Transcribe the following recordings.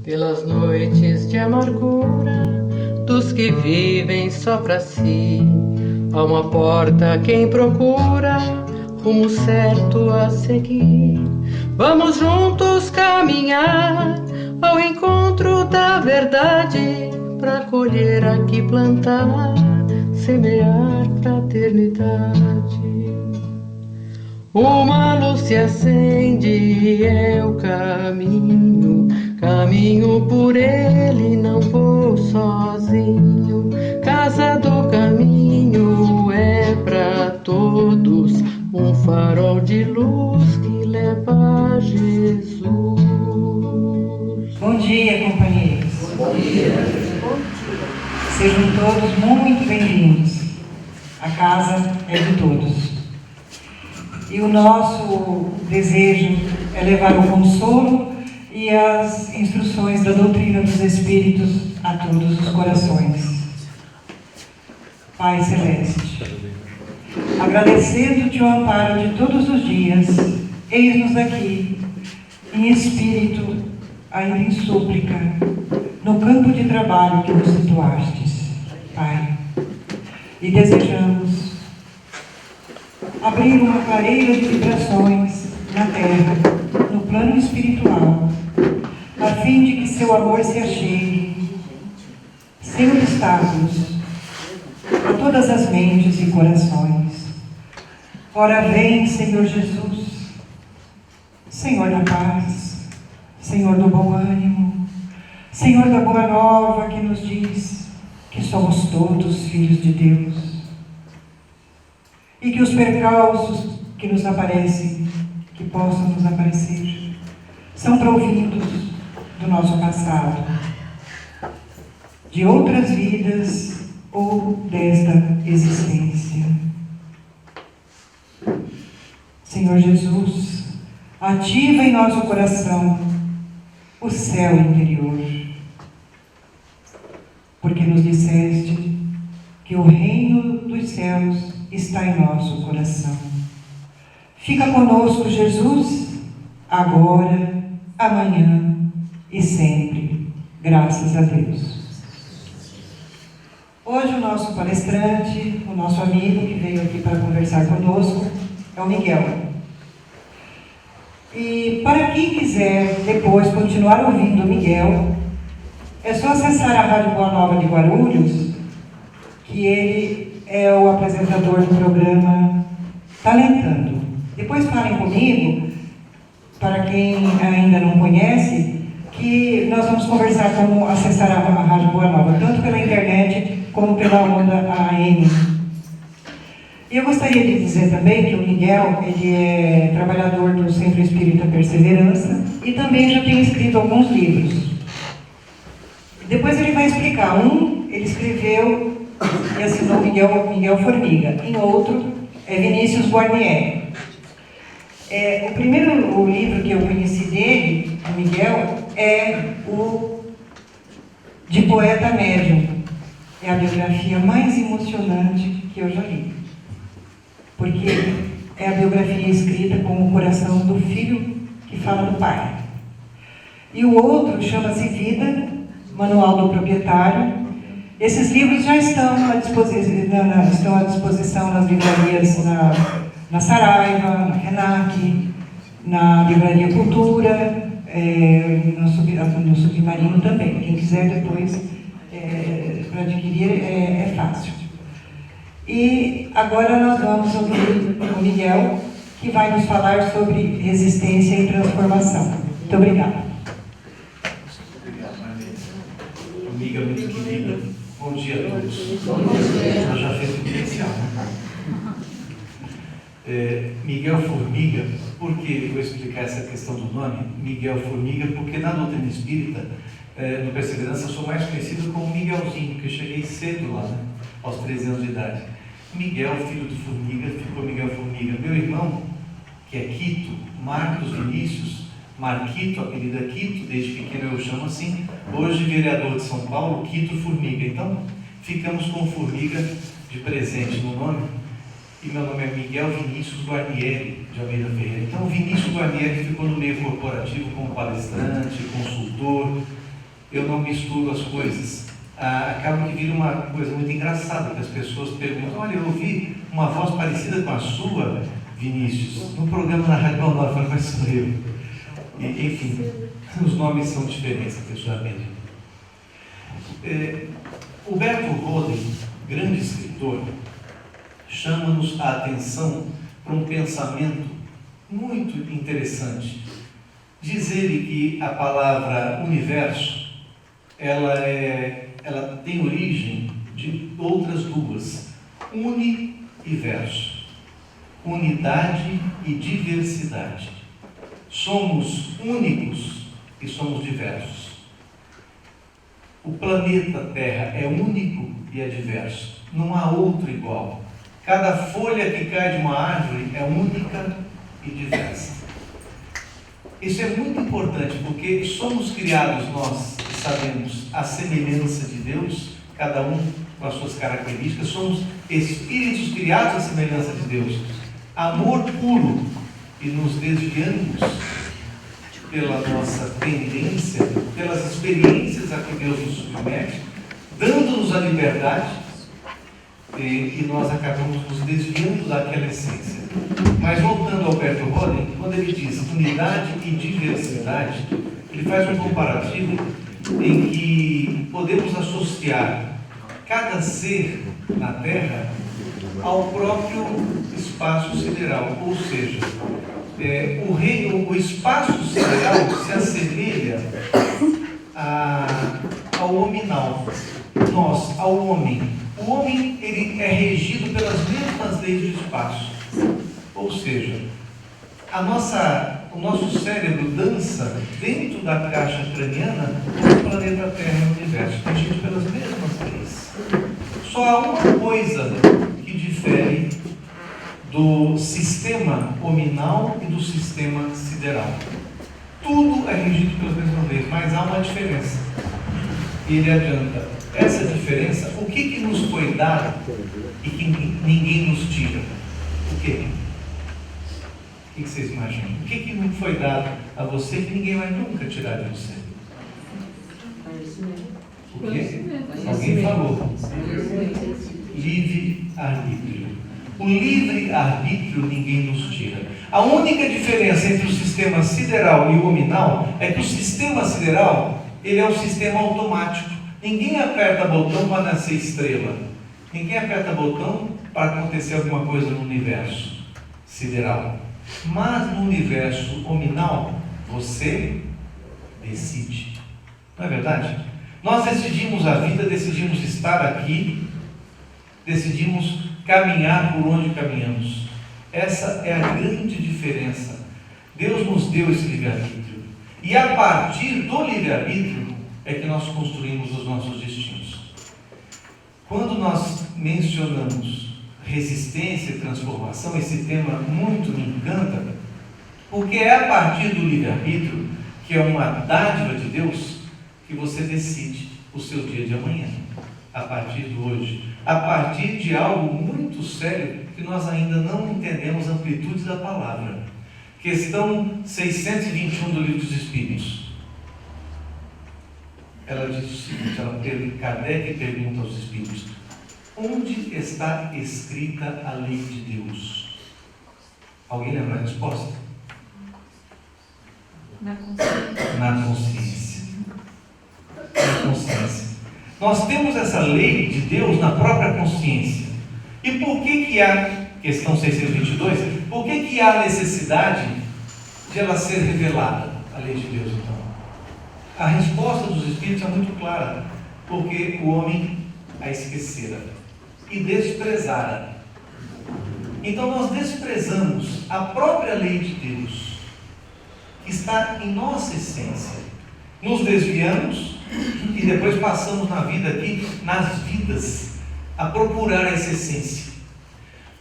pelas noites de amargura dos que vivem só pra si. Há uma porta quem procura, rumo certo a seguir. Vamos juntos caminhar ao encontro da verdade, pra colher aqui, plantar, semear fraternidade. Uma luz se acende, é o caminho, caminho por ele, não vou sozinho. Casa do caminho é pra todos, um farol de luz que leva a Jesus. Bom dia, companheiros. Bom dia. Sejam todos muito bem-vindos. A casa é de todos. E o nosso desejo é levar o consolo e as instruções da doutrina dos Espíritos a todos os corações. Pai Celeste, agradecendo-te o amparo de todos os dias, eis-nos aqui, em espírito, ainda em súplica, no campo de trabalho que nos situastes, Pai, e desejamos abrir uma clareira de vibrações na terra, no plano espiritual, a fim de que seu amor se achegue, sem obstáculos, a todas as mentes e corações. Ora vem, Senhor Jesus, Senhor da paz, Senhor do bom ânimo, Senhor da boa nova que nos diz que somos todos filhos de Deus. E que os percalços que nos aparecem, que possam nos aparecer, são provindos do nosso passado, de outras vidas ou desta existência. Senhor Jesus, ativa em nosso coração o céu interior, porque nos disseste que o reino dos céus está em nosso coração. Fica conosco, Jesus, agora, amanhã e sempre. Graças a Deus. Hoje o nosso palestrante, o nosso amigo que veio aqui para conversar conosco, é o Miguel. E para quem quiser depois continuar ouvindo o Miguel, é só acessar a Rádio Boa Nova de Guarulhos, que ele é o apresentador do programa Talentando. Depois falem comigo, para quem ainda não conhece, que nós vamos conversar como acessar a Rádio Boa Nova, tanto pela internet como pela onda AM. E eu gostaria de dizer também que o Miguel, ele é trabalhador do Centro Espírita Perseverança e também já tem escrito alguns livros. Depois ele vai explicar. Ele escreveu e assinou Miguel Formiga. Em outro, é Vinícius Guarnieri. O primeiro livro que eu conheci dele, do Miguel, é o De Poeta Médium. É a biografia mais emocionante que eu já li. Porque é a biografia escrita com o coração do filho que fala do pai. E o outro chama-se Vida, Manual do Proprietário. Esses livros já estão à disposição nas livrarias, na Saraiva, na Renac, na Livraria Cultura, no Submarino também. Quem quiser depois para adquirir é fácil. E agora nós vamos ouvir o Miguel, que vai nos falar sobre resistência e transformação. Muito obrigada. Amiga muito querida, bom dia a todos. Ela já fez o inicial, né? Miguel Formiga, por que eu vou explicar essa questão do nome? Miguel Formiga, porque na doutrina espírita, no Perseverança, eu sou mais conhecido como Miguelzinho, porque eu cheguei cedo lá, né? Aos 13 anos de idade. Miguel, filho de Formiga, ficou Miguel Formiga. Meu irmão, que é Quito, Marcos Vinícius, Marquito, apelido é Quito, desde pequeno eu chamo assim, hoje vereador de São Paulo, Quito Formiga. Então, ficamos com Formiga de presente no nome. E meu nome é Miguel Vinícius Guarnieri de Almeida Ferreira. Então, Vinícius Guarnieri ficou no meio corporativo como palestrante, consultor, eu não misturo as coisas. Acaba que vira uma coisa muito engraçada, que as pessoas perguntam: olha, eu ouvi uma voz parecida com a sua, Vinícius, no programa na Rádio Boa Nova, mas sou eu. Enfim, os nomes são diferentes, a pessoa mesmo. Humberto Roden, grande escritor, chama-nos a atenção para um pensamento muito interessante. Diz ele que a palavra universo, ela tem origem de outras duas: uni e verso, unidade e diversidade. Somos únicos e somos diversos. O planeta Terra é único e é diverso. Não há outro igual. Cada folha que cai de uma árvore é única e diversa. Isso é muito importante, porque somos criados, nós sabemos, à semelhança de Deus, cada um com as suas características. Somos espíritos criados à semelhança de Deus. Amor puro, e nos desviamos pela nossa tendência, pelas experiências a que Deus nos submete, dando-nos a liberdade, e nós acabamos nos desviando daquela essência. Mas voltando ao Humberto Roden, quando ele diz unidade e diversidade, ele faz um comparativo em que podemos associar cada ser na Terra ao próprio espaço sideral, ou seja, o espaço sideral se assemelha ao hominal, nós, ao homem. O homem, ele é regido pelas mesmas leis do espaço, ou seja, o nosso cérebro dança dentro da caixa craniana do planeta Terra e do universo, regido pelas mesmas leis. Só há uma coisa que difere do sistema hominal e do sistema sideral. Tudo é regido pelas mesmas leis, mas há uma diferença. E ele adianta: essa diferença, o que nos foi dado e que ninguém nos tira? O quê? O que vocês imaginam? O que não foi dado a você que ninguém vai nunca tirar de você? O quê? Alguém falou. Livre-arbítrio. O livre-arbítrio ninguém nos tira. A única diferença entre o sistema sideral e o hominal é que o sistema sideral, ele é um sistema automático. Ninguém aperta botão para nascer estrela. Ninguém aperta botão para acontecer alguma coisa no universo sideral. Mas no universo hominal, você decide. Não é verdade? Nós decidimos a vida, decidimos estar aqui, decidimos caminhar por onde caminhamos. Essa é a grande diferença. Deus nos deu esse livre-arbítrio. E a partir do livre-arbítrio é que nós construímos os nossos destinos. Quando nós mencionamos resistência e transformação, esse tema muito me encanta, porque é a partir do livre-arbítrio, que é uma dádiva de Deus, que você decide o seu dia de amanhã, a partir de hoje, a partir de algo muito sério que nós ainda não entendemos a amplitude da palavra. Questão 621 do Livro dos Espíritos. Ela diz o seguinte, Kardec pergunta aos Espíritos: onde está escrita a lei de Deus? Alguém lembra a resposta? Na consciência. Na consciência. Na consciência. Nós temos essa lei de Deus na própria consciência. E por que há, questão 622, por que há necessidade de ela ser revelada, a lei de Deus, então? A resposta dos Espíritos é muito clara: porque o homem a esquecera e desprezara. Então nós desprezamos a própria lei de Deus, que está em nossa essência. Nos desviamos e depois passamos na vida aqui, nas vidas, a procurar essa essência.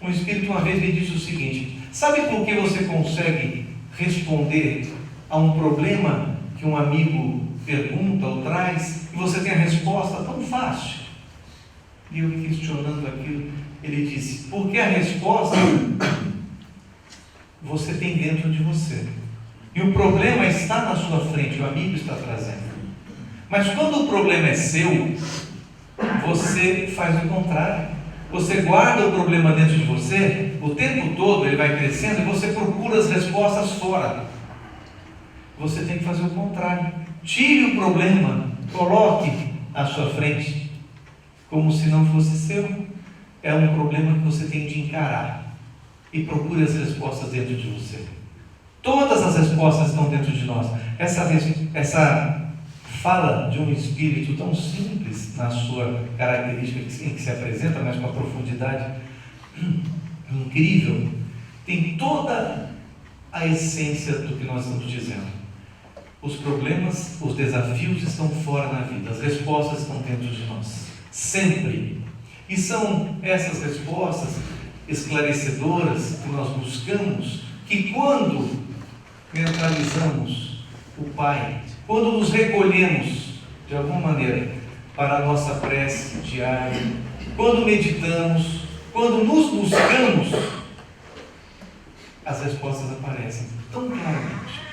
Um Espírito uma vez me disse o seguinte: sabe por que você consegue responder a um problema que um amigo pergunta ou traz, e você tem a resposta tão fácil? E eu questionando aquilo, ele disse: porque a resposta você tem dentro de você, e o problema está na sua frente, o amigo está trazendo. Mas quando o problema é seu, você faz o contrário. Você guarda o problema dentro de você, o tempo todo ele vai crescendo e você procura as respostas fora. Você tem que fazer o contrário. Tire o problema, coloque à sua frente, como se não fosse seu. É um problema que você tem de encarar e procure as respostas dentro de você. Todas as respostas estão dentro de nós. Essa fala de um espírito tão simples na sua característica em que se apresenta, mas com a profundidade incrível, tem toda a essência do que nós estamos dizendo. Os problemas, os desafios estão fora na vida, as respostas estão dentro de nós, sempre. E são essas respostas esclarecedoras que nós buscamos, que quando mentalizamos o Pai, quando nos recolhemos de alguma maneira para a nossa prece diária, quando meditamos, quando nos buscamos, as respostas aparecem tão claramente.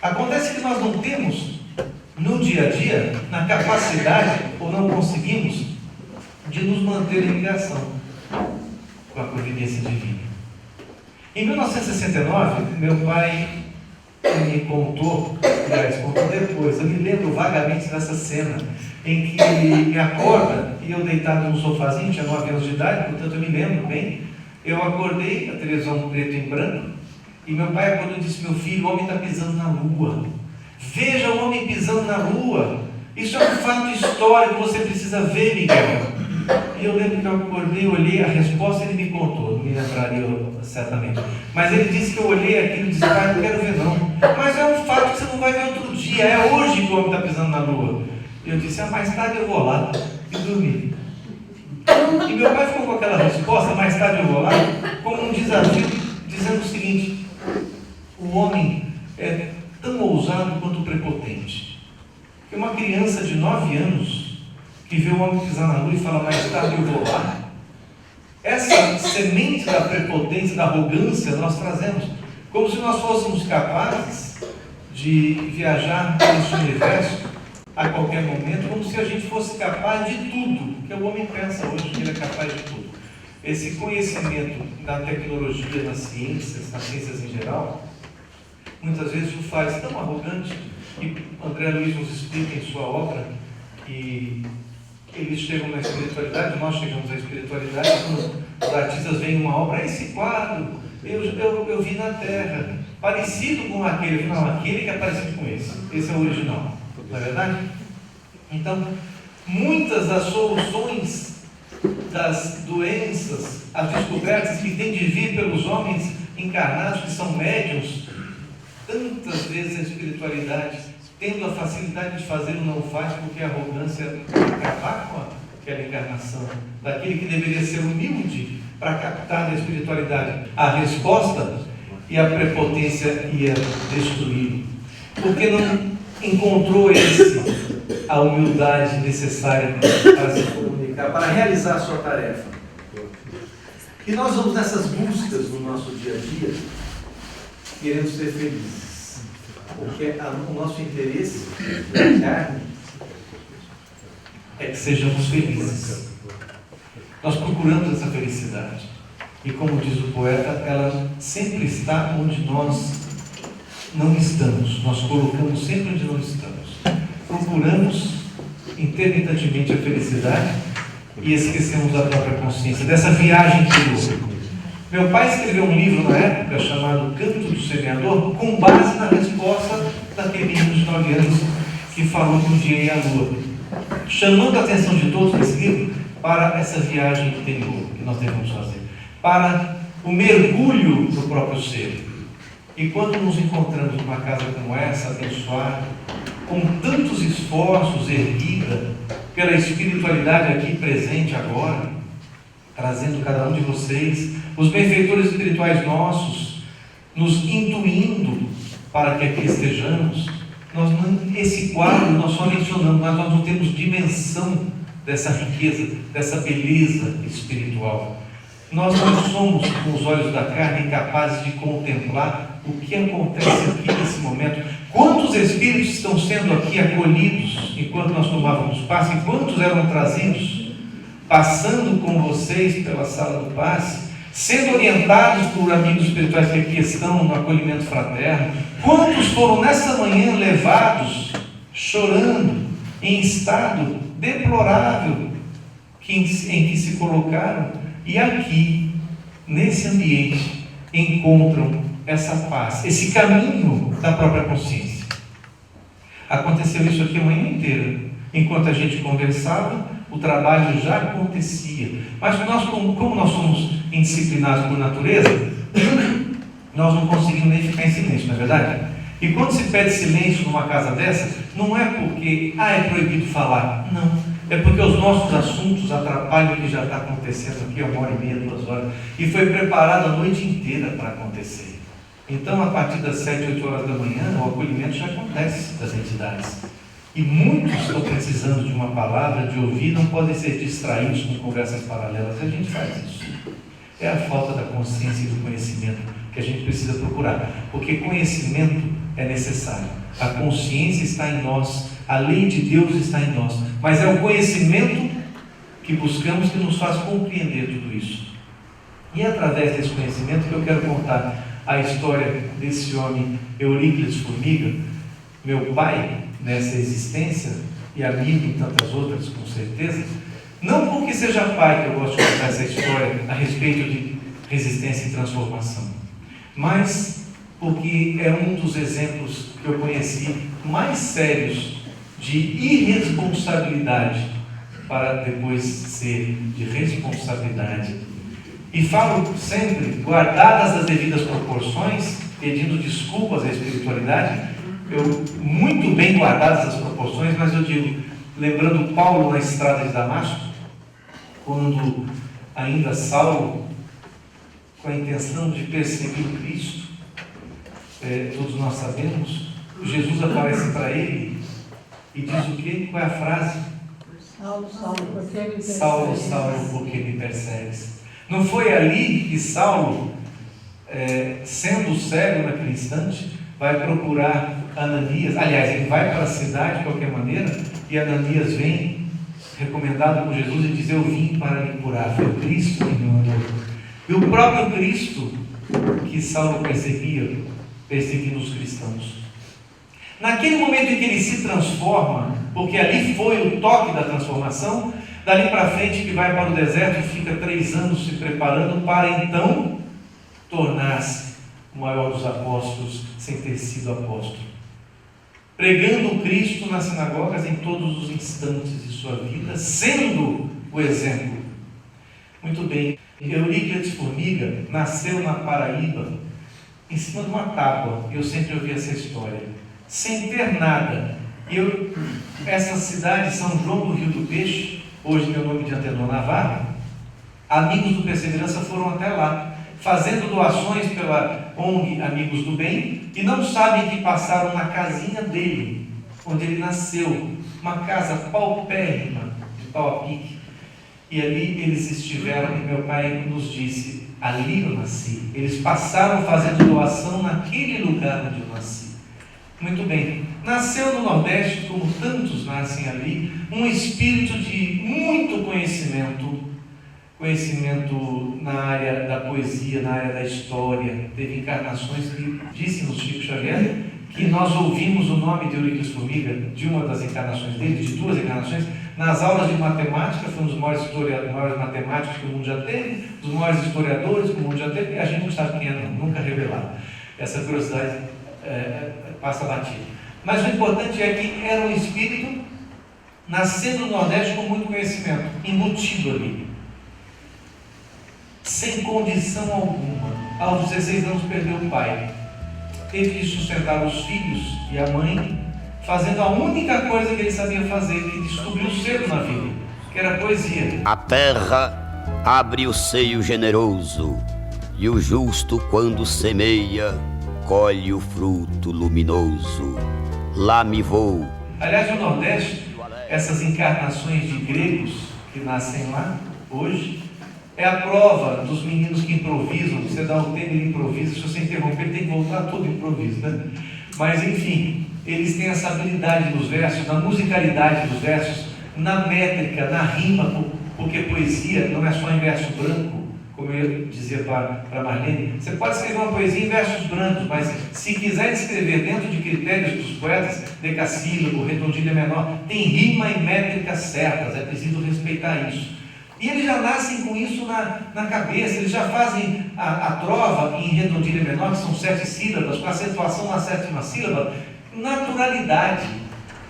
Acontece que nós não temos no dia a dia, na capacidade, ou não conseguimos, de nos manter em ligação com a providência divina. Em 1969, meu pai me contou, aliás, contou depois, eu me lembro vagamente dessa cena, em que me acorda, e eu deitado no sofazinho, tinha 9 anos de idade, portanto eu me lembro bem, eu acordei, a televisão preto e branco, e meu pai acordou e disse: meu filho, o homem está pisando na lua. Veja o homem pisando na lua. Isso é um fato histórico, você precisa ver, Miguel. E eu lembro que eu acordei, olhei a resposta, ele me contou, não me lembraria certamente. Mas ele disse que eu olhei aquilo e disse: pai, não quero ver não. Mas é um fato que você não vai ver outro dia, é hoje que o homem está pisando na lua. E eu disse: mais tarde eu vou lá. E dormi. E meu pai ficou com aquela resposta, mais tarde eu vou lá, como um desafio, dizendo o seguinte: o homem é tão ousado quanto prepotente. Que uma criança de 9 anos que vê o homem pisar na lua e fala: mais tarde eu vou lá. Essa semente da prepotência, da arrogância, nós trazemos, como se nós fôssemos capazes de viajar nesse universo a qualquer momento, como se a gente fosse capaz de tudo, que o homem pensa hoje que ele é capaz de tudo. Esse conhecimento da tecnologia, nas ciências em geral, muitas vezes o faz tão arrogante, que André Luiz nos explica em sua obra, que eles chegam na espiritualidade, nós chegamos à espiritualidade, quando os artistas veem uma obra: esse quadro eu vi na Terra, parecido com aquele. Não, aquele que é parecido com esse é o original, não é verdade? Então, muitas das soluções das doenças, as descobertas que têm de vir pelos homens encarnados, que são médiuns, tantas vezes a espiritualidade, tendo a facilidade de fazer, não faz, porque a arrogância acabar com aquela encarnação daquele que deveria ser humilde para captar da espiritualidade a resposta, e a prepotência ia destruí-lo, porque não encontrou a humildade necessária para se comunicar, para realizar a sua tarefa. E nós vamos nessas buscas no nosso dia a dia, querendo ser felizes, porque o nosso interesse da carne é que sejamos felizes. Nós procuramos essa felicidade, e como diz o poeta, ela sempre está onde nós não estamos. Nós colocamos sempre onde não estamos. Procuramos intermitentemente a felicidade e esquecemos da própria consciência, dessa viagem interior. Meu pai escreveu um livro na época chamado Canto do Semeador, com base na resposta daquele menino de 9 anos que falou que um dia ia à lua, chamando a atenção de todos nesse livro para essa viagem interior que nós devemos fazer, para o mergulho no próprio ser. E quando nos encontramos numa casa como essa, abençoada, com tantos esforços, erguida pela espiritualidade aqui presente agora, trazendo cada um de vocês, os benfeitores espirituais nossos, nos intuindo para que aqui estejamos, esse quadro nós só mencionamos, mas nós não temos dimensão dessa riqueza, dessa beleza espiritual. Nós não somos, com os olhos da carne, incapazes de contemplar o que acontece aqui nesse momento. Quantos espíritos estão sendo aqui acolhidos enquanto nós tomávamos passe, enquanto eram trazidos, passando com vocês pela sala do passe, sendo orientados por amigos espirituais que aqui estão no acolhimento fraterno, quantos foram nessa manhã levados, chorando, em estado deplorável em que se colocaram, e aqui, nesse ambiente, encontram essa paz, esse caminho da própria consciência. Aconteceu isso aqui a manhã inteira. Enquanto a gente conversava, o trabalho já acontecia. Mas nós, como nós somos indisciplinados por natureza, nós não conseguimos nem ficar em silêncio, não é verdade? E quando se pede silêncio numa casa dessa, não é porque é proibido falar. Não. É porque os nossos assuntos atrapalham o que já está acontecendo aqui, 1h30, 2 horas. E foi preparado a noite inteira para acontecer. Então, a partir das 7, 8 horas da manhã, o acolhimento já acontece das entidades. E muitos estão precisando de uma palavra, de ouvir, não podem ser distraídos com conversas paralelas. E a gente faz isso. É a falta da consciência e do conhecimento que a gente precisa procurar. Porque conhecimento é necessário. A consciência está em nós, a lei de Deus está em nós. Mas é o conhecimento que buscamos que nos faz compreender tudo isso. E é através desse conhecimento que eu quero contar a história desse homem Euríclides Formiga, meu pai nessa existência e amigo em tantas outras, com certeza. Não porque seja pai que eu gosto de contar essa história a respeito de resistência e transformação, mas porque é um dos exemplos que eu conheci mais sérios de irresponsabilidade para depois ser de responsabilidade. E falo sempre, guardadas as devidas proporções, pedindo desculpas à espiritualidade, muito bem guardadas as proporções, mas eu digo, lembrando Paulo na estrada de Damasco, quando ainda Saulo, com a intenção de perseguir o Cristo, todos nós sabemos, Jesus aparece para ele e diz o quê? Qual é a frase? Saulo, Saulo, por que me persegues? Saulo, Saulo, por que me persegues? Não foi ali que Saulo, sendo cego naquele instante, vai procurar Ananias. Aliás, ele vai para a cidade de qualquer maneira, e Ananias vem, recomendado por Jesus, e diz: eu vim para lhe curar. Foi o Cristo que me mandou. E o próprio Cristo que Saulo perseguindo os cristãos. Naquele momento em que ele se transforma, porque ali foi o toque da transformação, dali para frente que vai para o deserto e fica 3 anos se preparando para então tornar-se o maior dos apóstolos sem ter sido apóstolo. Pregando o Cristo nas sinagogas em todos os instantes de sua vida, sendo o exemplo. Muito bem, Euríclides Formiga nasceu na Paraíba, em cima de uma tábua. Eu sempre ouvi essa história, sem ter nada. Essa cidade, São João do Rio do Peixe, hoje meu nome de Antenor Navarro, amigos do Perseverança foram até lá, fazendo doações pela ONG Amigos do Bem, e não sabem que passaram na casinha dele, onde ele nasceu, uma casa paupérrima, de pau a pique, e ali eles estiveram, e meu pai nos disse: ali eu nasci. Eles passaram fazendo doação naquele lugar onde eu nasci. Muito bem, nasceu no Nordeste, como tantos nascem ali, um espírito de muito conhecimento na área da poesia, na área da história. Teve encarnações que, disse-nos Chico Xavier, que nós ouvimos o nome de Euríclides Formiga, de uma das encarnações dele, de 2 encarnações, nas aulas de matemática. Foi um dos maiores matemáticos que o mundo já teve, dos maiores historiadores que o mundo já teve, e a gente não sabe quem é, nunca revelado. Essa curiosidade passa batido. Mas o importante é que era um espírito nascendo no Nordeste com muito conhecimento, embutido ali, sem condição alguma. Aos 16 anos perdeu o pai, teve que sustentar os filhos e a mãe, fazendo a única coisa que ele sabia fazer, que descobriu cedo na vida, que era a poesia. A terra abre o seio generoso, e o justo, quando semeia, colhe o fruto luminoso. Lá me vou. Aliás, no Nordeste, essas encarnações de gregos que nascem lá hoje, é a prova dos meninos que improvisam. Você dá um tema e ele improvisa, se você interromper, ele tem que voltar todo improviso, né? Mas, enfim, eles têm essa habilidade dos versos, na musicalidade dos versos, na métrica, na rima, porque poesia não é só em verso branco, como eu dizia para Marlene. Você pode escrever uma poesia em versos brancos, mas se quiser escrever dentro de critérios dos poetas, decassílabo, redondilha menor, tem rima e métrica certas, é preciso respeitar isso. E eles já nascem com isso na cabeça, eles já fazem a trova em redondilha menor, que são 7 sílabas, com acentuação na 7ª sílaba, naturalidade.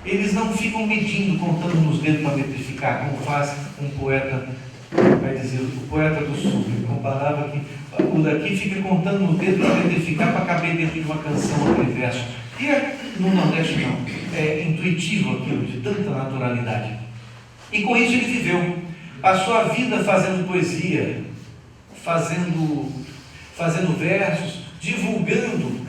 Eles não ficam medindo, contando nos dedos para metrificar, como faz um poeta, vai dizer, o poeta do sul. Ele comparava que o daqui fica contando no dedo para metrificar, para caber dentro de uma canção, aquele verso. E no Nordeste não, é intuitivo aquilo, de tanta naturalidade. E com isso ele viveu. Passou a vida fazendo poesia, fazendo versos, divulgando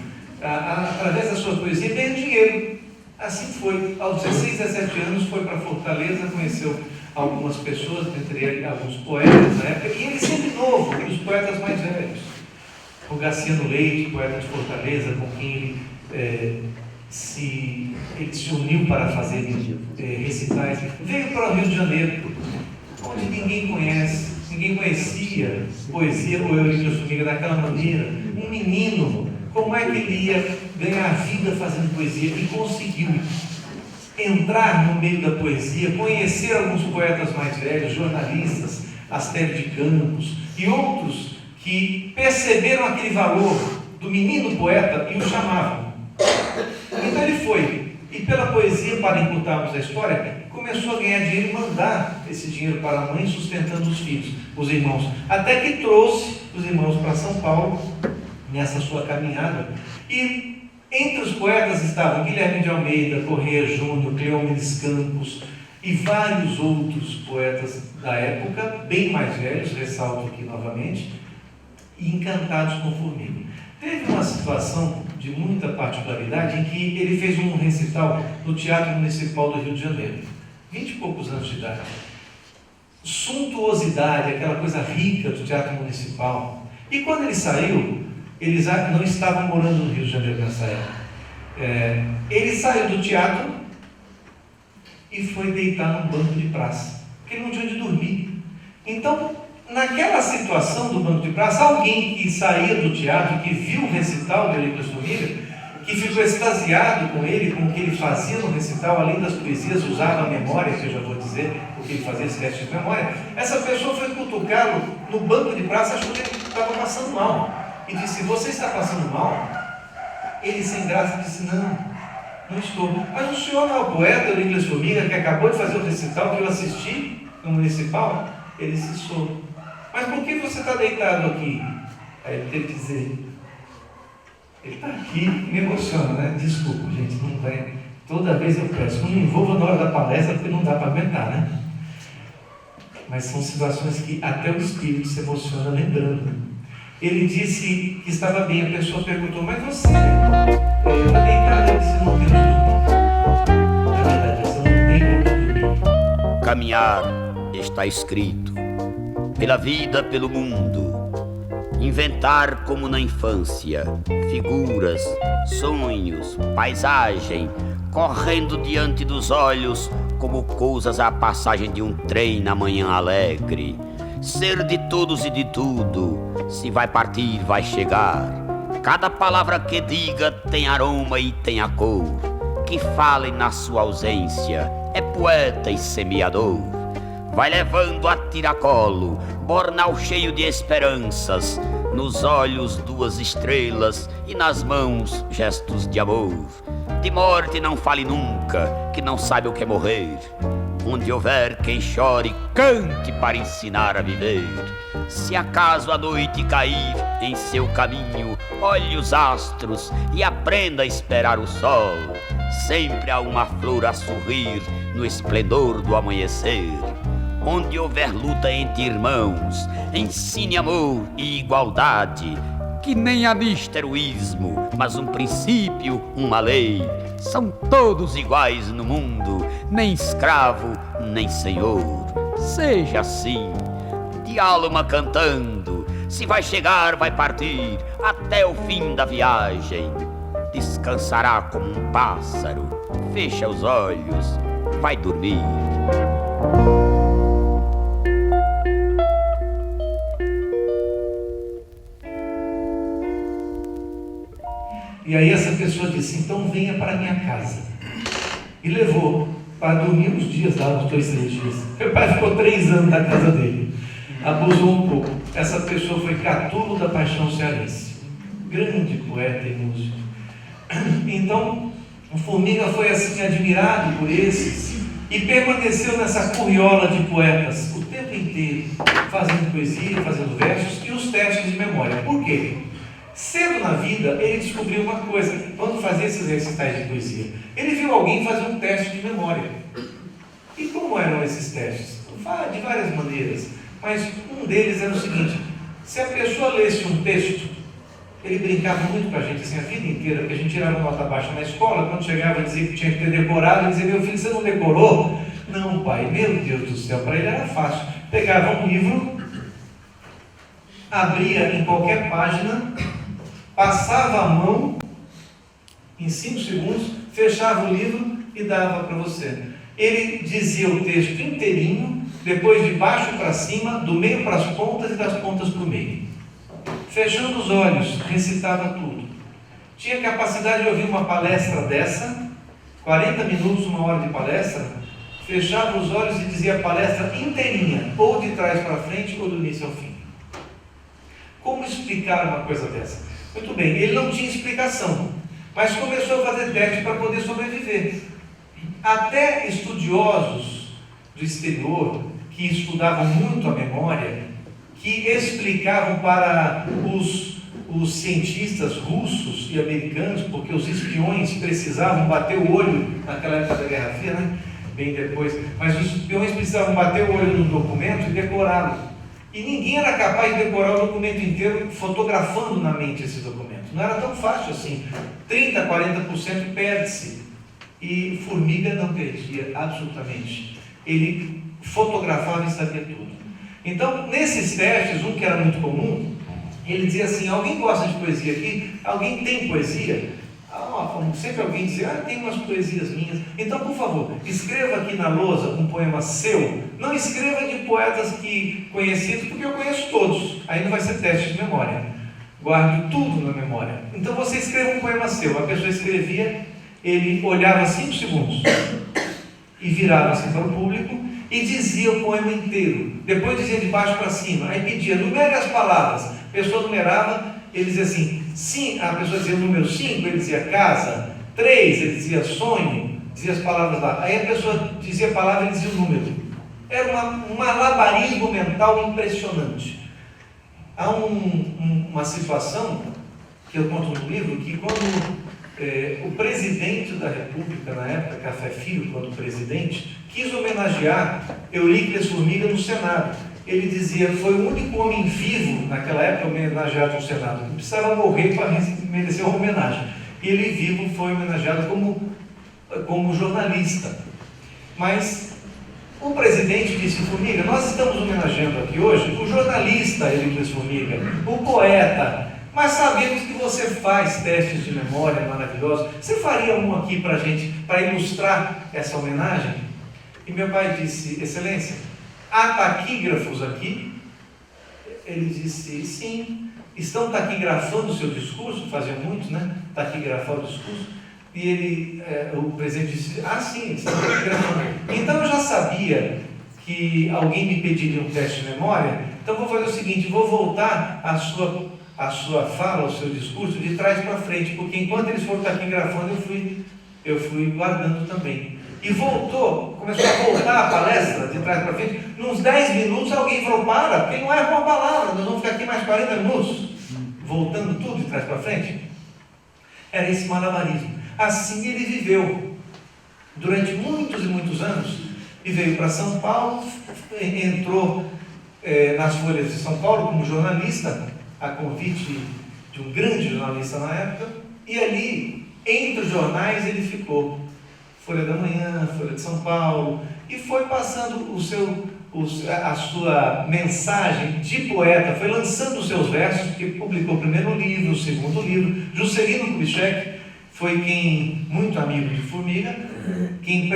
através da sua poesia, ganhando dinheiro. Assim foi. Aos 16, 17 anos foi para Fortaleza, conheceu algumas pessoas, entre eles alguns poetas na época, e ele sempre novo, e os poetas mais velhos. O Graciano Leite, poeta de Fortaleza, com quem ele se uniu para fazer recitais, veio para o Rio de Janeiro, onde ninguém conhece, ninguém conhecia poesia ou Eurípides Formiga daquela maneira. Um menino, como é que ele ia ganhar vida fazendo poesia? E conseguiu entrar no meio da poesia, conhecer alguns poetas mais velhos, jornalistas, Astério de Campos e outros que perceberam aquele valor do menino poeta e o chamavam. Então ele foi, e pela poesia, para encurtarmos a história, começou a ganhar dinheiro e mandar esse dinheiro para a mãe, sustentando os filhos, os irmãos, até que trouxe os irmãos para São Paulo, nessa sua caminhada. E entre os poetas estavam Guilherme de Almeida, Corrêa Júnior, Cleómenes Campos e vários outros poetas da época, bem mais velhos, ressalto aqui novamente, e encantados com Formiga. Teve uma situação de muita particularidade em que ele fez um recital no Teatro Municipal do Rio de Janeiro, 20 e poucos anos de idade. Suntuosidade, aquela coisa rica do Teatro Municipal. E quando ele saiu, eles não estavam morando no Rio de Janeiro nessa época. Ele saiu do teatro e foi deitar num banco de praça, porque ele não tinha onde dormir. Então, naquela situação do banco de praça, alguém que saía do teatro, que viu o recital do Eurípides Formiga, que ficou extasiado com ele, com o que ele fazia no recital, além das poesias, usava a memória, que eu já vou dizer, o que ele fazia, esse teste de memória. Essa pessoa foi cutucá-lo no banco de praça, achou que ele estava passando mal. E disse: você está passando mal? Ele, sem graça, disse: não estou. Mas o senhor não é o poeta Eurípides Formiga, que acabou de fazer o recital que eu assisti no Municipal? Ele disse: sou. Mas por que você está deitado aqui? Aí ele teve que dizer: ele está aqui, me emociona, né? Desculpa, gente, não vai. Toda vez eu peço, não me envolva na hora da palestra, porque não dá para aguentar, né? Mas são situações que até o espírito se emociona lembrando. Ele disse que estava bem, a pessoa perguntou: mas você está deitado? Ele disse: não tenho dormir. Na verdade, você não tem como dormir. Caminhar está escrito, pela vida, pelo mundo. Inventar como na infância, figuras, sonhos, paisagem, correndo diante dos olhos como coisas à passagem de um trem na manhã alegre. Ser de todos e de tudo, se vai partir, vai chegar. Cada palavra que diga tem aroma e tem a cor. Que fale na sua ausência, é poeta e semeador. Vai levando a tiracolo, bornal cheio de esperanças. Nos olhos 2 estrelas e nas mãos gestos de amor. De morte não fale nunca, que não sabe o que é morrer. Onde houver quem chore, cante para ensinar a viver. Se acaso a noite cair em seu caminho, olhe os astros e aprenda a esperar o sol. Sempre há uma flor a sorrir no esplendor do amanhecer. Onde houver luta entre irmãos, ensine amor e igualdade. Que nem há nisto heroísmo, mas um princípio, uma lei. São todos iguais no mundo, nem escravo, nem senhor. Seja assim, de alma cantando, se vai chegar, vai partir, até o fim da viagem. descansará como um pássaro. Fecha os olhos, vai dormir. E aí essa pessoa disse, então venha para a minha casa. E levou para dormir uns dias lá, uns 2, 3 dias. Meu pai ficou 3 anos na casa dele. Abusou um pouco. Essa pessoa foi Catulo da Paixão Cearense. Grande poeta e músico. Então, o Formiga foi assim admirado por esses e permaneceu nessa curriola de poetas o tempo inteiro, fazendo poesia, fazendo versos e os testes de memória. Por quê? Cedo na vida, ele descobriu uma coisa, quando fazia esses recitais de poesia. Ele viu alguém fazer um teste de memória. E como eram esses testes? De várias maneiras, mas um deles era o seguinte: se a pessoa lesse um texto, ele brincava muito com a gente assim a vida inteira, porque a gente tirava nota baixa na escola, quando chegava dizia que tinha que ter decorado, ele dizia, meu filho, você não decorou? Não, pai, meu Deus do céu, para ele era fácil. Pegava um livro, abria em qualquer página, passava a mão em 5 segundos, fechava o livro e dava para você. Ele dizia o texto inteirinho, depois de baixo para cima, do meio para as pontas e das pontas para o meio. Fechando os olhos, recitava tudo. Tinha capacidade de ouvir uma palestra dessa, 40 minutos, 1 hora de palestra, fechava os olhos e dizia a palestra inteirinha, ou de trás para frente, ou do início ao fim. Como explicar uma coisa dessa? Muito bem, ele não tinha explicação, mas começou a fazer teste para poder sobreviver. Até estudiosos do exterior, que estudavam muito a memória, que explicavam para os cientistas russos e americanos, porque os espiões precisavam bater o olho naquela época da Guerra Fria, né? Bem depois, mas os espiões precisavam bater o olho no documento e decorá-lo. E ninguém era capaz de decorar o documento inteiro fotografando na mente esse documento. Não era tão fácil assim. 30%, 40% perde-se. E Formiga não perdia absolutamente. Ele fotografava e sabia tudo. Então, nesses testes, um que era muito comum, ele dizia assim, alguém gosta de poesia aqui? Alguém tem poesia? Sempre alguém dizia, tem umas poesias minhas. Então, por favor, escreva aqui na lousa um poema seu. Não escreva de poetas que conhecidos, porque eu conheço todos. Aí não vai ser teste de memória. Guarde tudo na memória. Então, você escreva um poema seu. A pessoa escrevia, ele olhava 5 segundos e virava-se para o público e dizia o poema inteiro. Depois dizia de baixo para cima. Aí pedia, numere as palavras. A pessoa numerava, ele dizia assim, sim, a pessoa dizia o número 5, ele dizia casa, 3, ele dizia sonho, dizia as palavras lá. Aí a pessoa dizia a palavra, ele dizia o número. Era um malabarismo mental impressionante. Há uma situação que eu conto no livro, que quando o presidente da República, na época, Café Filho, quando presidente, quis homenagear Euríclides Formiga no Senado. Ele dizia, foi o único homem vivo naquela época homenageado no Senado, que precisava morrer para merecer uma homenagem. E ele vivo foi homenageado como jornalista. Mas o presidente disse, Formiga, nós estamos homenageando aqui hoje o jornalista Euríclides Formiga, o poeta, mas sabemos que você faz testes de memória maravilhosos. Você faria um aqui para a gente, para ilustrar essa homenagem? E meu pai disse, Excelência, há taquígrafos aqui? Ele disse, sim. Estão taquigrafando o seu discurso? Fazia muito, né? Taquigrafar o discurso. E o presidente disse, sim, estão taquigrafando. Então eu já sabia que alguém me pediria um teste de memória, então vou fazer o seguinte, vou voltar a sua fala, o seu discurso, de trás para frente, porque enquanto eles foram taquigrafando, eu fui guardando também. E começou a voltar a palestra de trás para frente. Nos 10 minutos alguém falou, para, porque não erra uma palavra, nós vamos ficar aqui mais 40 minutos, voltando tudo de trás para frente. Era esse malabarismo. Assim ele viveu durante muitos e muitos anos, e veio para São Paulo, entrou nas Folhas de São Paulo como jornalista, a convite de um grande jornalista na época, e ali, entre os jornais, ele ficou. Folha da Manhã, Folha de São Paulo, e foi passando a sua mensagem de poeta, foi lançando os seus versos, porque publicou o primeiro livro, o segundo livro, Juscelino Kubitschek, foi quem, muito amigo de Formiga, quem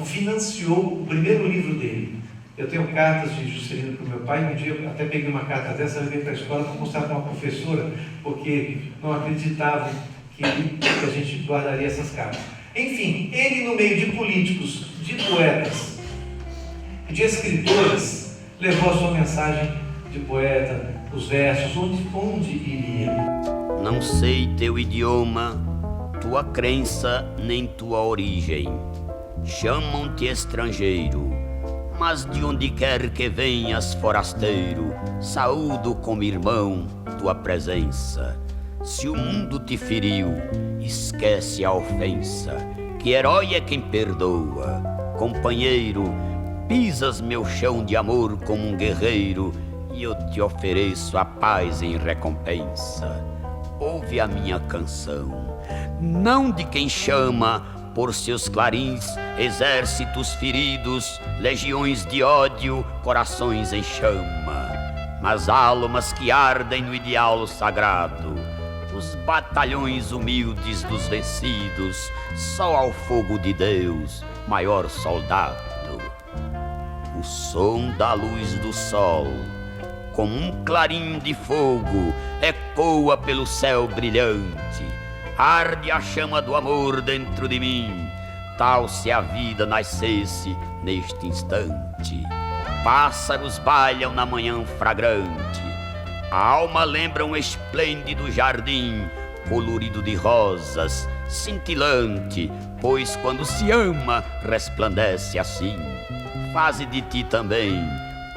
financiou o primeiro livro dele. Eu tenho cartas de Juscelino para o meu pai. Um dia eu até peguei uma carta dessa, levei para a escola para mostrar para uma professora, porque não acreditavam que a gente guardaria essas cartas. Enfim, ele, no meio de políticos, de poetas, de escritores, levou a sua mensagem de poeta, os versos, onde iria. Não sei teu idioma, tua crença, nem tua origem. Chamam-te estrangeiro, mas de onde quer que venhas, forasteiro, saúdo como irmão tua presença. Se o mundo te feriu, esquece a ofensa, que herói é quem perdoa. Companheiro, pisas meu chão de amor como um guerreiro, e eu te ofereço a paz em recompensa. Ouve a minha canção, não de quem chama por seus clarins exércitos feridos, legiões de ódio, corações em chama, mas almas que ardem no ideal sagrado, os batalhões humildes dos vencidos, só ao fogo de Deus, maior soldado. O som da luz do sol, como um clarim de fogo, ecoa pelo céu brilhante. Arde a chama do amor dentro de mim, tal se a vida nascesse neste instante. Pássaros bailam na manhã fragrante, a alma lembra um esplêndido jardim, colorido de rosas, cintilante, pois quando se ama, resplandece assim. Faze de ti também,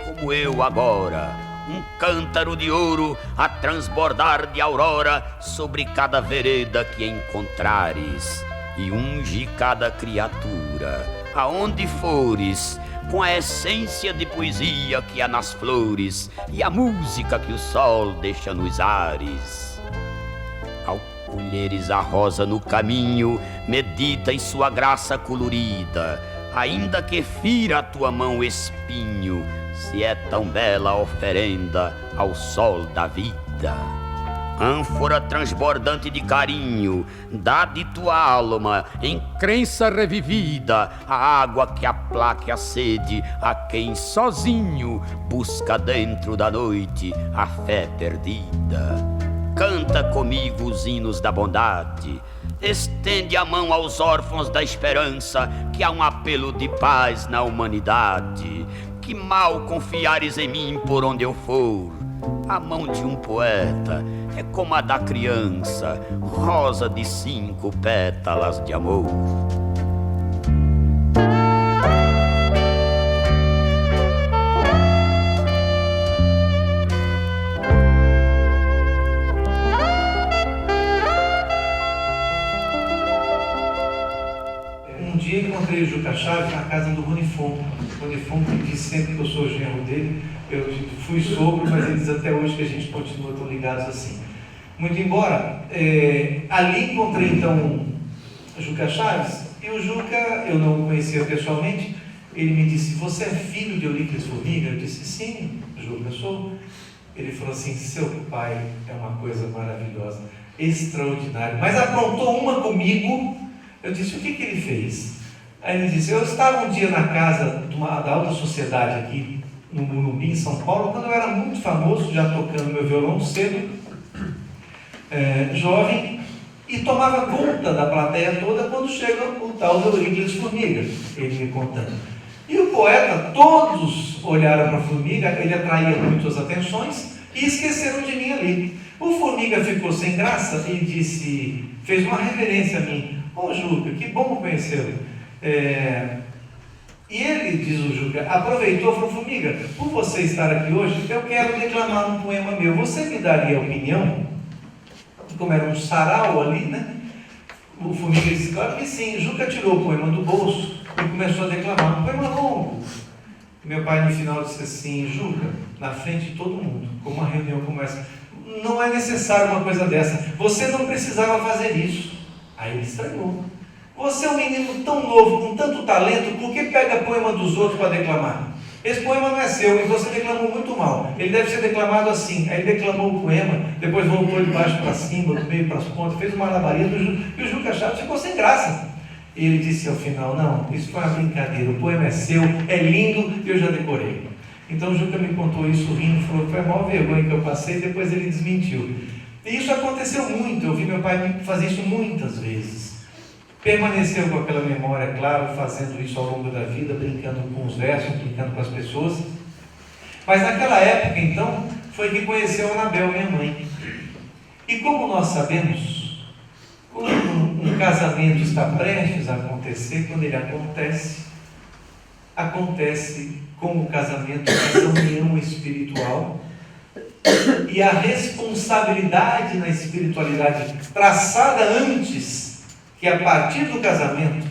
como eu agora, um cântaro de ouro a transbordar de aurora sobre cada vereda que encontrares, e unge cada criatura, aonde fores, com a essência de poesia que há nas flores e a música que o sol deixa nos ares. Ao colheres a rosa no caminho, medita em sua graça colorida, ainda que fira a tua mão o espinho, se é tão bela a oferenda ao sol da vida. Ânfora transbordante de carinho, dá de tua alma, em crença revivida, a água que aplaque a sede a quem sozinho busca dentro da noite a fé perdida. Canta comigo os hinos da bondade, estende a mão aos órfãos da esperança, que há um apelo de paz na humanidade. Que mal confiares em mim por onde eu for. A mão de um poeta é como a da criança, rosa de 5 pétalas de amor. Um dia encontrei o Juca Chaves na casa do Ronifon. O Ronifon que diz sempre que eu sou o genro dele. Eu fui sogro, mas ele diz até hoje que a gente continua tão ligados assim. Muito embora, ali encontrei então o Juca Chaves, e o Juca, eu não o conhecia pessoalmente, ele me disse: você é filho de Euríclides Formiga? Eu disse: sim, Juca, eu sou. Ele falou assim: seu pai é uma coisa maravilhosa, extraordinária, mas aprontou uma comigo. Eu disse: o que ele fez? Aí ele disse: eu estava um dia na casa da alta sociedade aqui no Morumbi, em São Paulo, quando eu era muito famoso, já tocando meu violão cedo, jovem, e tomava conta da plateia toda quando chega o tal do Euríclides Formiga, ele me contando. E o poeta, todos olharam para a Formiga, ele atraía muitas atenções, e esqueceram de mim ali. O Formiga ficou sem graça e disse, fez uma reverência a mim: ô Juca, que bom conhecê-lo. E ele, diz o Juca, aproveitou e falou: Formiga, por você estar aqui hoje, eu quero declamar um poema meu. Você me daria a opinião? Como era um sarau ali, né? O Formiga disse: claro que sim. Juca tirou o poema do bolso e começou a declamar um poema longo. Meu pai, no final, disse assim: Juca, na frente de todo mundo, como uma reunião como essa, não é necessário uma coisa dessa. Você não precisava fazer isso. Aí ele estranhou. Você é um menino tão novo, com tanto talento, por que pega poema dos outros para declamar? Esse poema não é seu e você declamou muito mal. Ele deve ser declamado assim. Aí ele declamou o poema, depois voltou de baixo para cima, do meio para as pontas, fez uma malabarismo e o Juca Chaves ficou sem graça. E ele disse ao final: não, isso foi uma brincadeira, o poema é seu, é lindo e eu já decorei. Então o Juca me contou isso rindo, falou: foi a maior vergonha que eu passei, depois ele desmentiu. E isso aconteceu muito, eu vi meu pai fazer isso muitas vezes. Permaneceu com aquela memória, claro, fazendo isso ao longo da vida, brincando com os versos, brincando com as pessoas. Mas naquela época, então, foi que conheceu a Anabel, minha mãe. E como nós sabemos, quando um casamento está prestes a acontecer, quando ele acontece com o casamento essa união espiritual e a responsabilidade na espiritualidade traçada antes, que a partir do casamento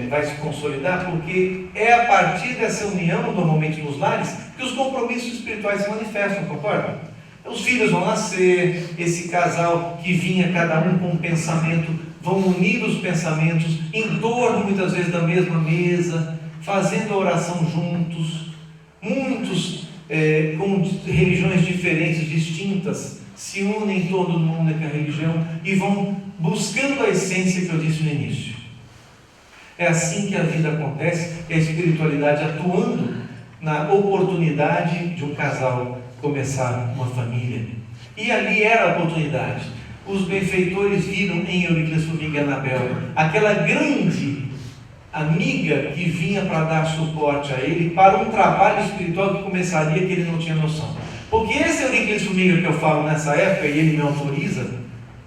vai se consolidar, porque é a partir dessa união, normalmente nos lares, que os compromissos espirituais se manifestam, concorda? Os filhos vão nascer, esse casal que vinha cada um com um pensamento, vão unir os pensamentos em torno, muitas vezes, da mesma mesa, fazendo a oração juntos. Muitos com religiões diferentes, distintas, se unem em torno de uma única religião e vão buscando a essência que eu disse no início. É assim que a vida acontece, é a espiritualidade atuando na oportunidade de um casal começar uma família. E ali era a oportunidade. Os benfeitores viram em Euríclides Formiga e Anabel aquela grande amiga que vinha para dar suporte a ele para um trabalho espiritual que começaria que ele não tinha noção. Porque esse Euríclides Formiga que eu falo nessa época, e ele me autoriza,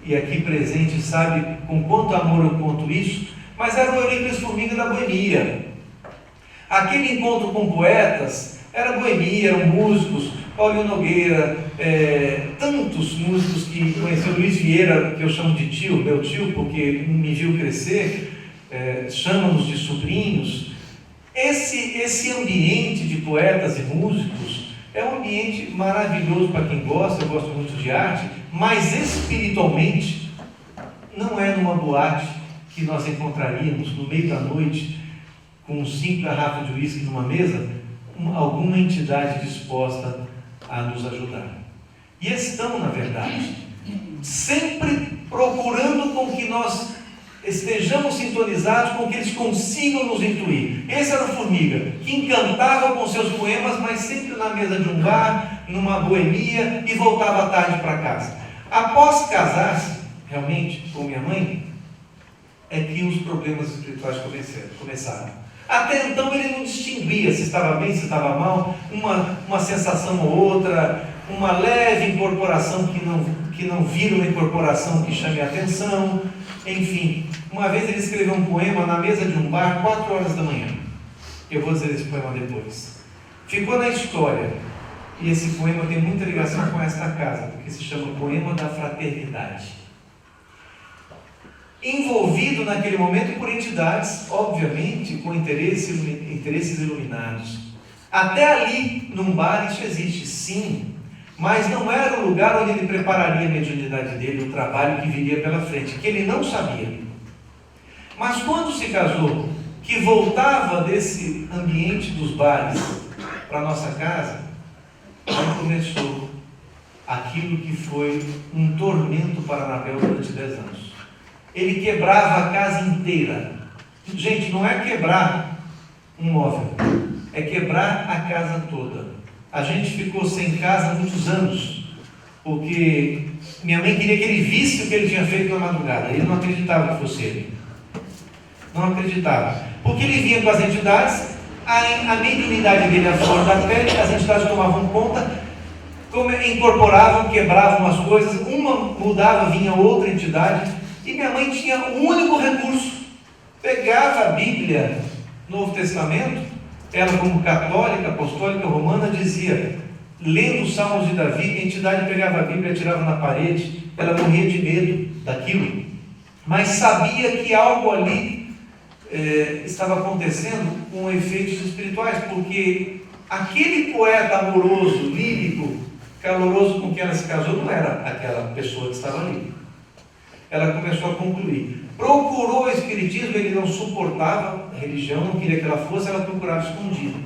e aqui presente sabe com quanto amor eu conto isso, mas era o Euríclides Formiga da boemia. Aquele encontro com poetas era boemia, eram músicos, Paulinho Nogueira, tantos músicos que conheci, Luiz Vieira, que eu chamo de tio, meu tio, porque me viu crescer, chama-nos de sobrinhos. Esse ambiente de poetas e músicos é um ambiente maravilhoso para quem gosta, eu gosto muito de arte, mas espiritualmente não é numa boate que nós encontraríamos no meio da noite com 5 garrafas de uísque numa mesa, alguma entidade disposta a nos ajudar. E estão, na verdade, sempre procurando com que nós estejamos sintonizados, com que eles consigam nos intuir. Esse era o Formiga, que encantava com seus poemas, mas sempre na mesa de um bar, numa boemia, e voltava à tarde para casa. Após casar-se, realmente, com minha mãe, é que os problemas espirituais começaram. Até então ele não distinguia se estava bem, se estava mal, uma sensação ou outra, uma leve incorporação que não vira uma incorporação que chame a atenção. Enfim, uma vez ele escreveu um poema na mesa de um bar, 4 horas da manhã. Eu vou dizer esse poema depois. Ficou na história, e esse poema tem muita ligação com esta casa, porque se chama Poema da Fraternidade. Envolvido naquele momento por entidades, obviamente, com interesses iluminados. Até ali, num bar, isso existe, sim, mas não era o lugar onde ele prepararia a mediunidade dele, o trabalho que viria pela frente, que ele não sabia. Mas quando se casou, que voltava desse ambiente dos bares para a nossa casa, aí começou aquilo que foi um tormento para Anabel durante 10 anos. Ele quebrava a casa inteira. Gente, não é quebrar um móvel, é quebrar a casa toda. A gente ficou sem casa há muitos anos, porque minha mãe queria que ele visse o que ele tinha feito na madrugada. Ele não acreditava que fosse ele. Não acreditava. Porque ele vinha com as entidades, a mediunidade dele, a flor da pele, as entidades tomavam conta, incorporavam, quebravam as coisas, uma mudava, vinha outra entidade. E minha mãe tinha um único recurso, pegava a Bíblia, Novo Testamento, ela como católica, apostólica, romana, dizia, lendo os Salmos de Davi, a entidade pegava a Bíblia, tirava na parede, ela morria de medo daquilo, mas sabia que algo ali estava acontecendo com efeitos espirituais, porque aquele poeta amoroso, lírico, caloroso com quem ela se casou, não era aquela pessoa que estava ali. Ela começou a concluir. Procurou o espiritismo, ele não suportava a religião, não queria que ela fosse, ela procurava escondido.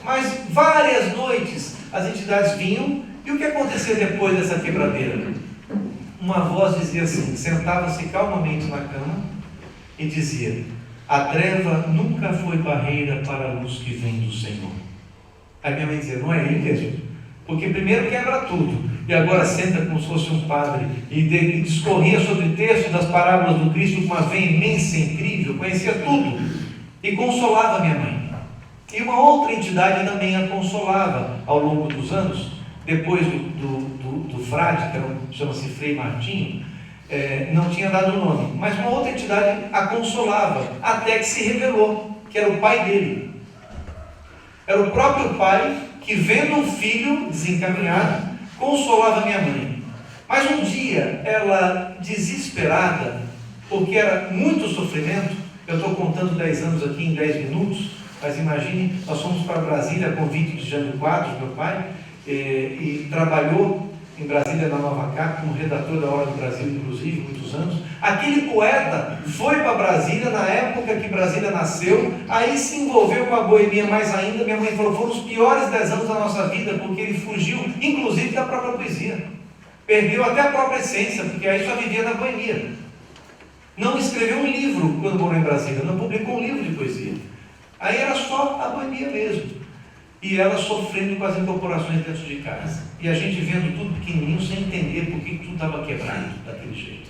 Mas várias noites as entidades vinham, e o que acontecia depois dessa quebradeira? Uma voz dizia assim, sentava-se calmamente na cama e dizia: a treva nunca foi barreira para a luz que vem do Senhor. Aí minha mãe dizia: não é ele mesmo? Porque primeiro quebra tudo, e agora senta como se fosse um padre, e discorria sobre o texto das parábolas do Cristo com uma veemência incrível, conhecia tudo, e consolava minha mãe. E uma outra entidade também a consolava ao longo dos anos, depois do frade, que chama-se Frei Martinho, não tinha dado o nome, mas uma outra entidade a consolava, até que se revelou que era o pai dele. Era o próprio pai que, vendo um filho desencaminhado, consolava minha mãe. Mas um dia, ela, desesperada, porque era muito sofrimento, eu estou contando 10 anos aqui em 10 minutos, mas imagine, nós fomos para Brasília a convite de Jânio Quadros, meu pai, e trabalhou em Brasília, na Nova Cap, como redator da Hora do Brasil, inclusive, muitos anos. Aquele poeta foi para Brasília, na época que Brasília nasceu, aí se envolveu com a boemia mais ainda. Minha mãe falou, foram os piores 10 anos da nossa vida, porque ele fugiu, inclusive, da própria poesia. Perdeu até a própria essência, porque aí só vivia na boemia. Não escreveu um livro quando morou em Brasília, não publicou um livro de poesia. Aí era só a boemia mesmo. E ela sofrendo com as incorporações dentro de casa. E a gente vendo tudo pequenininho, sem entender por que tudo estava quebrado daquele jeito.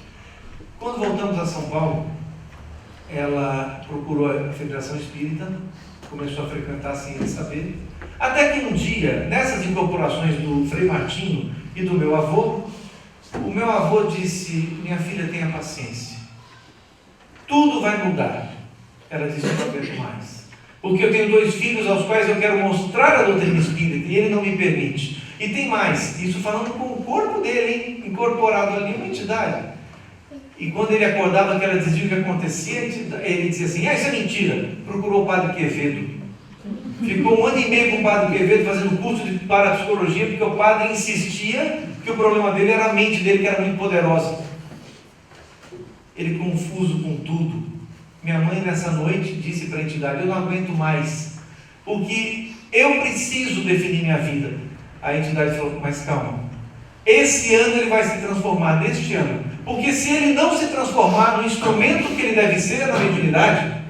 Quando voltamos a São Paulo, ela procurou a Federação Espírita, começou a frequentar sem ele saber. Até que um dia, nessas incorporações do Frei Martinho e do meu avô, o meu avô disse: minha filha, tenha paciência. Tudo vai mudar. Ela disse: eu não aguento mais. Porque eu tenho 2 filhos aos quais eu quero mostrar a doutrina espírita e ele não me permite. E tem mais, isso falando com o corpo dele, hein? Incorporado ali, uma entidade. E quando ele acordava, que ela dizia o que acontecia, ele dizia assim: isso é mentira. Procurou o padre Quevedo. Ficou 1 ano e meio com o padre Quevedo fazendo curso de parapsicologia, porque o padre insistia que o problema dele era a mente dele, que era muito poderosa. Ele confuso com tudo. Minha mãe, nessa noite, disse para a entidade: eu não aguento mais, porque eu preciso definir minha vida. A entidade falou: mas calma, esse ano ele vai se transformar, neste ano, porque se ele não se transformar no instrumento que ele deve ser na mediunidade,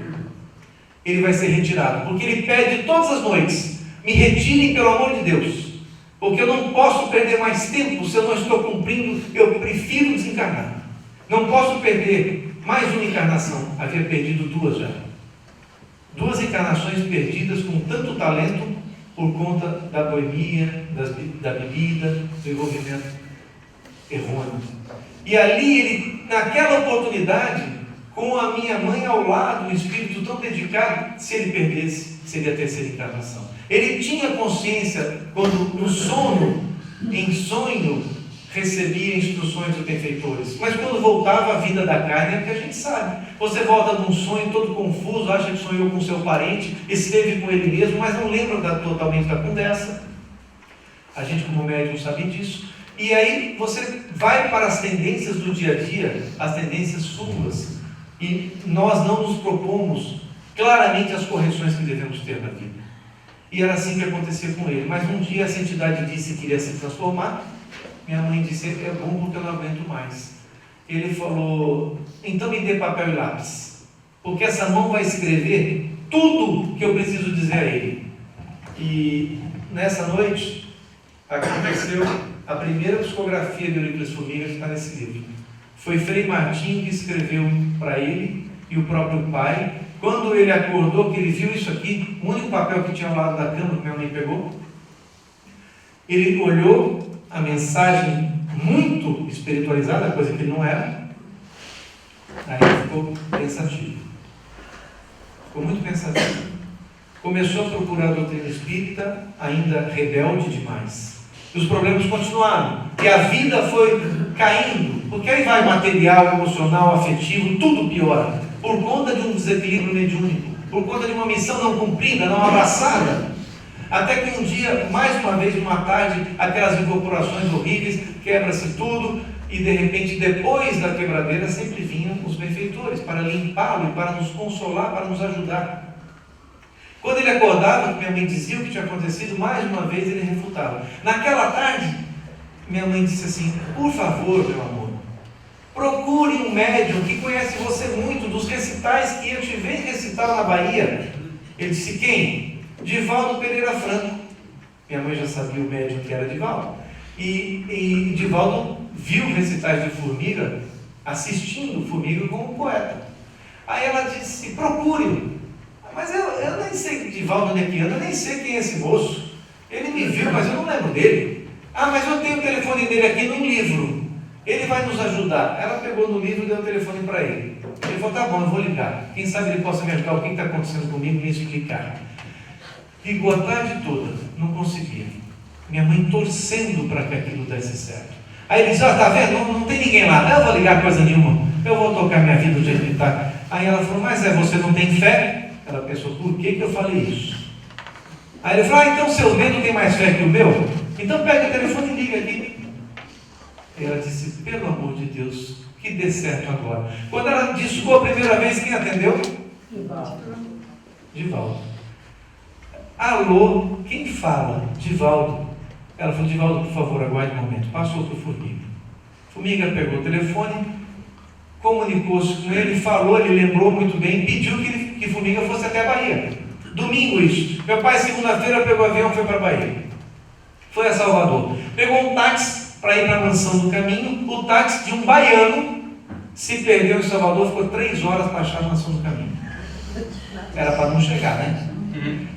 ele vai ser retirado, porque ele pede todas as noites: me retirem pelo amor de Deus, porque eu não posso perder mais tempo se eu não estou cumprindo, eu prefiro desencarnar. Não posso perder mais uma encarnação. Havia perdido 2 já. 2 encarnações perdidas com tanto talento por conta da boemia, da bebida, do envolvimento errôneo. E ali ele, naquela oportunidade, com a minha mãe ao lado, um espírito tão dedicado, se ele perdesse, seria a 3ª encarnação. Ele tinha consciência quando no sono, em sonho, recebia instruções dos benfeitores, mas quando voltava à vida da carne, é o que a gente sabe. Você volta de um sonho todo confuso, acha que sonhou com seu parente, esteve com ele mesmo, mas não lembra totalmente da conversa. A gente, como médium, sabe disso. E aí você vai para as tendências do dia a dia, as tendências suas, e nós não nos propomos claramente as correções que devemos ter na vida. E era assim que acontecia com ele. Mas um dia essa entidade disse que iria se transformar. Minha mãe disse: é bom porque eu não aguento mais. Ele falou: então me dê papel e lápis, porque essa mão vai escrever tudo que eu preciso dizer a ele. E nessa noite aconteceu a primeira psicografia de Eurípides Formiga, que está nesse livro. Foi Frei Martinho que escreveu para ele e o próprio pai. Quando ele acordou, que ele viu isso aqui, o único papel que tinha ao lado da cama que minha mãe pegou, ele olhou a mensagem muito espiritualizada, coisa que ele não era. Aí ele ficou pensativo. Ficou muito pensativo. Começou a procurar a doutrina espírita, ainda rebelde demais. E os problemas continuaram. E a vida foi caindo. Porque aí vai material, emocional, afetivo, tudo piora. Por conta de um desequilíbrio mediúnico. Por conta de uma missão não cumprida, não abraçada. Até que um dia, mais uma vez, numa tarde, aquelas incorporações horríveis, quebra-se tudo, e de repente, depois da quebradeira, sempre vinham os benfeitores para limpá-lo e para nos consolar, para nos ajudar. Quando ele acordava, minha mãe dizia o que tinha acontecido, mais uma vez ele refutava. Naquela tarde, minha mãe disse assim: por favor, meu amor, procure um médium que conhece você muito, dos recitais que eu te venho recitar na Bahia. Ele disse: quem? Divaldo Pereira Franco. Minha mãe já sabia o médium que era Divaldo. E Divaldo viu recitais de Formiga, assistindo Formiga como poeta. Aí ela disse: procure. Mas eu nem sei Divaldo onde é que anda, eu nem sei quem é esse moço. Ele me viu, mas eu não lembro dele. Ah, mas eu tenho o telefone dele aqui num livro. Ele vai nos ajudar. Ela pegou no livro e deu o telefone para ele. Ele falou: tá bom, eu vou ligar. Quem sabe ele possa me ajudar, o que está acontecendo comigo, me explicar. Ligou a tarde toda, não conseguia. Minha mãe torcendo para que aquilo desse certo. Aí ele disse: ó, tá vendo? Não tem ninguém lá. Não, eu vou ligar coisa nenhuma. Eu vou tocar minha vida do jeito que está. Aí ela falou: mas você não tem fé? Ela pensou: por que eu falei isso? Aí ele falou: então seu dedo tem mais fé que o meu? Então pega o telefone e liga aqui. Ela disse: pelo amor de Deus, que dê certo agora. Quando ela discou a primeira vez, quem atendeu? Divaldo. Alô, quem fala? Divaldo. Ela falou: Divaldo, por favor, aguarde um momento. Passou para o Formiga. Formiga pegou o telefone, comunicou-se com ele, falou, ele lembrou muito bem, pediu que Formiga fosse até a Bahia. Domingo isso. Meu pai, segunda-feira, pegou o avião e foi para a Bahia. Foi a Salvador. Pegou um táxi para ir para a Mansão do Caminho. O táxi de um baiano se perdeu em Salvador, ficou 3 horas para achar a Mansão do Caminho. Era para não chegar, né?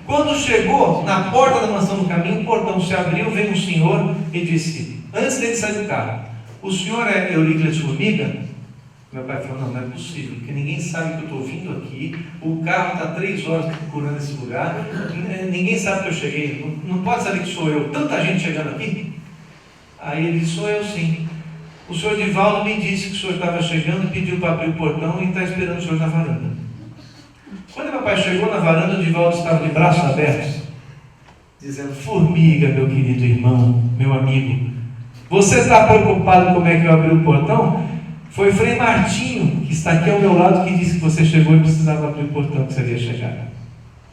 Quando chegou na porta da Mansão do Caminho, o portão se abriu, veio um senhor e disse, antes dele sair do carro: o senhor é Euríclides Formiga? Meu pai falou: não é possível, porque ninguém sabe que eu estou vindo aqui, o carro está 3 horas procurando esse lugar, ninguém sabe que eu cheguei, não pode saber que sou eu, tanta gente chegando aqui. Aí ele disse: sou eu sim. O senhor Divaldo me disse que o senhor estava chegando, pediu para abrir o portão e está esperando o senhor na varanda. Quando meu pai chegou na varanda, o Divaldo estava de braços abertos, dizendo: Formiga, meu querido irmão, meu amigo, você está preocupado como é que eu abri o portão? Foi o Frei Martinho, que está aqui ao meu lado, que disse que você chegou e precisava abrir o portão, que você ia chegar.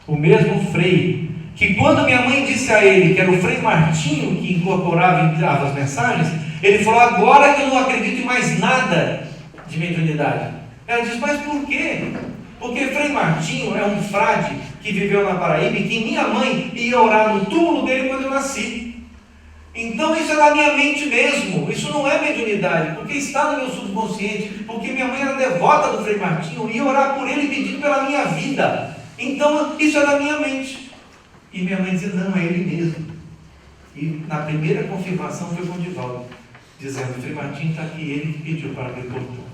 O mesmo Frei, que quando minha mãe disse a ele que era o Frei Martinho que incorporava e dava as mensagens, ele falou: agora que eu não acredito em mais nada de mediunidade. Ela disse: mas por quê? Porque Frei Martinho é um frade que viveu na Paraíba e que minha mãe ia orar no túmulo dele quando eu nasci. Então isso é da minha mente mesmo, isso não é mediunidade, porque está no meu subconsciente, porque minha mãe era devota do Frei Martinho e ia orar por ele pedindo pela minha vida. Então isso é da minha mente. E minha mãe dizia: não, é ele mesmo. E na primeira confirmação foi com o Divaldo, dizendo: Frei Martinho está aqui, ele que pediu para abrir o portão.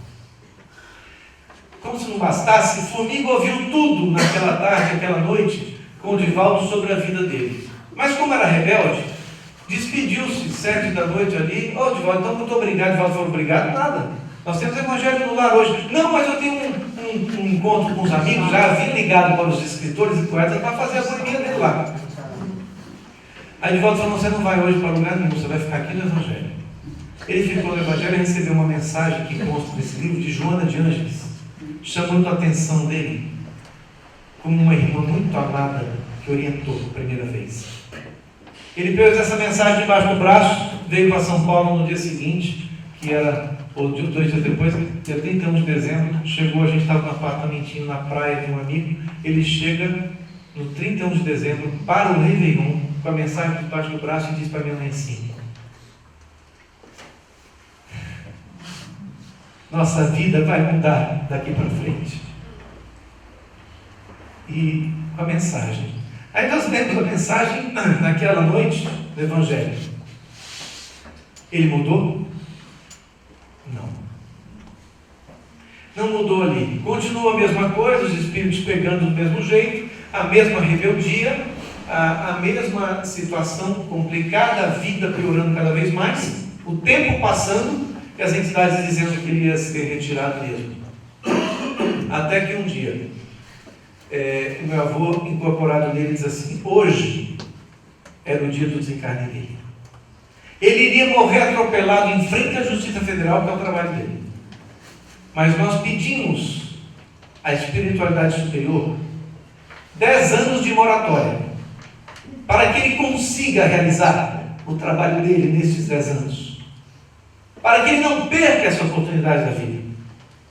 Como se não bastasse, Formiga ouviu tudo naquela tarde, aquela noite, com o Divaldo sobre a vida dele. Mas como era rebelde, despediu-se 7 da noite ali. Ô Divaldo, então muito obrigado. Divaldo falou: obrigado nada, nós temos evangelho no lar hoje. Não, mas eu tenho um encontro com os amigos, já havia ligado para os escritores e poetas para fazer a boemia dele lá. Aí Divaldo falou: você não vai hoje para lugar nenhum, você vai ficar aqui no evangelho. Ele ficou no evangelho e recebeu uma mensagem que consta nesse livro de Joana de Ângeles, chamando a atenção dele como uma irmã muito amada que orientou pela primeira vez. Ele pôs essa mensagem debaixo do braço, veio para São Paulo no dia seguinte, que era, ou 2 dias depois, dia 31 de dezembro, chegou, a gente estava no apartamentinho na praia de um amigo, ele chega no 31 de dezembro para o Réveillon, com a mensagem debaixo do braço, e diz para minha mãe assim: nossa vida vai mudar daqui para frente. E com a mensagem. Aí nós lemos a mensagem naquela noite do Evangelho. Ele mudou? Não. Não mudou ali. Continua a mesma coisa, os espíritos pegando do mesmo jeito, a mesma rebeldia, a mesma situação complicada, a vida piorando cada vez mais, o tempo passando, e as entidades dizendo que ele ia ser retirado mesmo. Até que um dia, o meu avô, incorporado nele, diz assim: hoje era o dia do desencarne dele. Ele iria morrer atropelado em frente à Justiça Federal, que é o trabalho dele. Mas nós pedimos à espiritualidade superior 10 anos de moratória, para que ele consiga realizar o trabalho dele nesses 10 anos, para que ele não perca essa oportunidade da vida,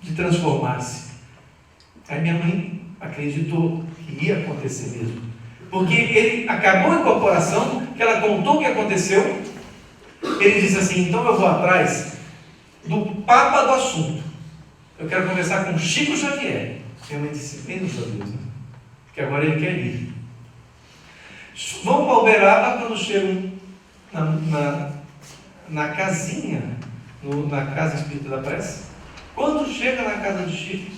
de transformar-se. Aí minha mãe acreditou que ia acontecer mesmo, porque ele acabou a incorporação, que ela contou o que aconteceu. Ele disse assim: então eu vou atrás do papa do assunto, eu quero conversar com Chico Xavier. Minha mãe disse: bem nos Deus, né? Que agora ele quer ir. Vão para Uberaba. Quando chegam na casinha, na casa espírita da prece, quando chega na casa de Chico,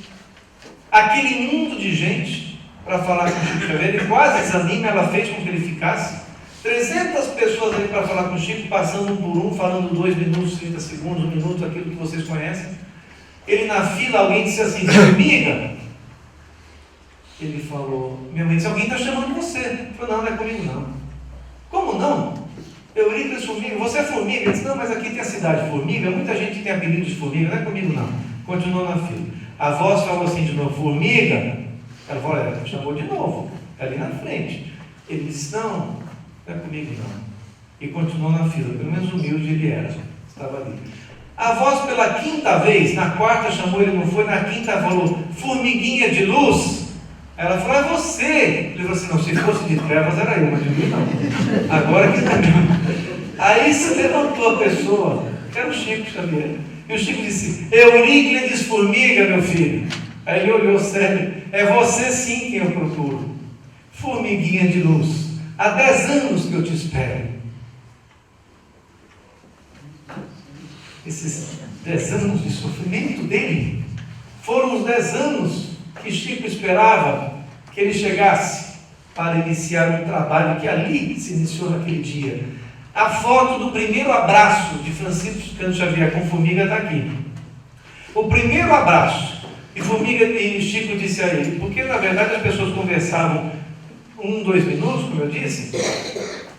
aquele mundo de gente para falar com Chico Xavier, ele quase desanima, ela fez com que ele ficasse. 300 pessoas ali para falar com o Chico, passando um por um, falando 2 minutos, 30 segundos, 1 minuto, aquilo que vocês conhecem. Ele na fila, alguém disse assim: formiga. Ele falou, minha mãe disse: alguém está chamando você. Ele falou: não, não é comigo não. Como não? Euríclides Formiga, você é formiga? Ele disse: não, mas aqui tem a cidade Formiga, muita gente tem apelido de formiga, não é comigo não. Continuou na fila. A voz falou assim de novo: formiga. Ela falou: ela chamou de novo, está ali na frente. Ele disse: não, não é comigo não. E continuou na fila, pelo menos humilde ele era, estava ali. A voz pela 5ª vez, na 4ª chamou, ele não foi, na 5ª falou: formiguinha de luz. Ela falou: é você. Ele falou assim: não, se fosse de trevas era eu, mas de luz não. Agora que não. Aí se levantou a pessoa, que era o Chico Xavier. E o Chico disse: Euríclides Formiga, meu filho. Aí ele olhou sério: é você sim quem eu procuro. Formiguinha de luz, há 10 anos que eu te espero. Esses 10 anos de sofrimento dele foram os 10 anos que Chico esperava que ele chegasse para iniciar um trabalho que ali se iniciou naquele dia. A foto do primeiro abraço de Francisco Cândido Xavier com Formiga está aqui. O primeiro abraço. E Formiga e Chico disse a ele, porque na verdade as pessoas conversavam 1, 2 minutos, como eu disse,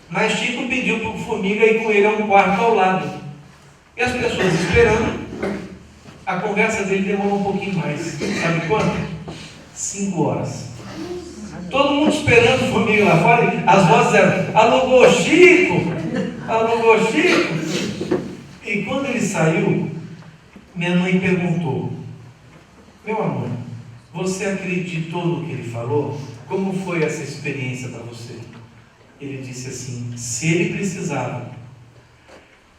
mas Chico pediu para o Formiga ir com ele a um quarto ao lado. E as pessoas esperando, a conversa dele demorou um pouquinho mais. Sabe quanto? 5 horas. Todo mundo esperando o Formiga lá fora, e as vozes eram: alugou Chico! Alugou Chico! E quando ele saiu, minha mãe perguntou: meu amor, você acreditou no que ele falou? Como foi essa experiência para você? Ele disse assim: se ele precisava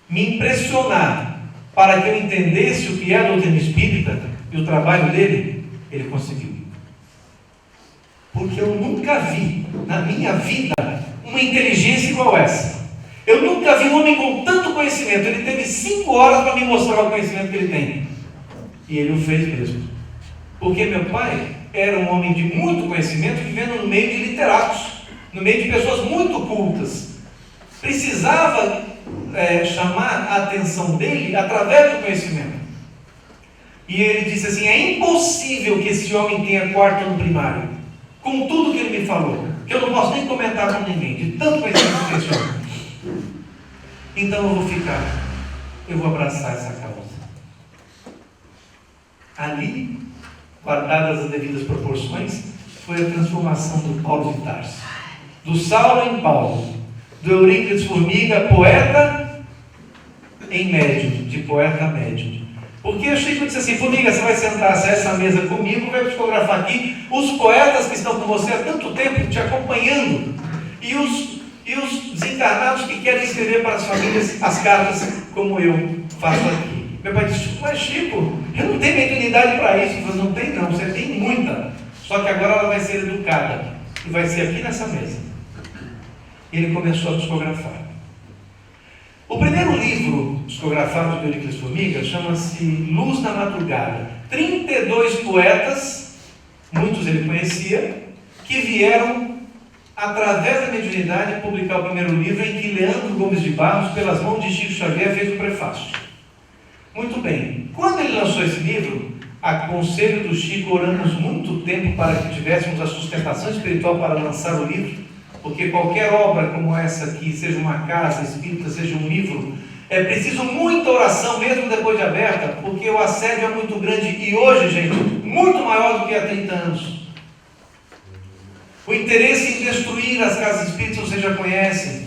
me impressionar para que eu entendesse o que é a doutrina espírita e o trabalho dele, ele conseguiu. Porque eu nunca vi na minha vida uma inteligência igual essa. Eu nunca vi um homem com tanto conhecimento. Ele teve 5 horas para me mostrar o conhecimento que ele tem. E ele o fez mesmo. Porque meu pai era um homem de muito conhecimento, vivendo no meio de literatos, no meio de pessoas muito cultas. Precisava chamar a atenção dele através do conhecimento. E ele disse assim: é impossível que esse homem tenha 4º ano primário, com tudo que ele me falou, que eu não posso nem comentar com ninguém, de tanto conhecimento que esse homem. Então eu vou ficar, eu vou abraçar essa causa. Ali, guardadas as devidas proporções, foi a transformação do Paulo de Tarso, do Saulo em Paulo, do Euríclides Formiga, poeta em médium, de poeta a médium. Porque o Chico disse assim: Formiga, você vai sentar-se a essa mesa comigo, vai psicografar aqui os poetas que estão com você há tanto tempo te acompanhando, e os desencarnados que querem escrever para as famílias as cartas como eu faço aqui. Meu pai disse: mas Chico, eu não tenho mediunidade para isso. Eu falei: não tem não, você tem muita, só que agora ela vai ser educada e vai ser aqui nessa mesa. E ele começou a psicografar. O primeiro livro psicografado de Euríclides Formiga chama-se Luz na Madrugada. 32 poetas, muitos ele conhecia, que vieram através da mediunidade publicar o primeiro livro, em que Leandro Gomes de Barros, pelas mãos de Chico Xavier, fez o prefácio. Muito bem, quando ele lançou esse livro, a conselho do Chico, oramos muito tempo para que tivéssemos a sustentação espiritual para lançar o livro, porque qualquer obra como essa aqui, seja uma casa espírita, seja um livro, é preciso muita oração, mesmo depois de aberta, porque o assédio é muito grande, e hoje, gente, muito maior do que há 30 anos. O interesse em destruir as casas espíritas vocês já conhecem.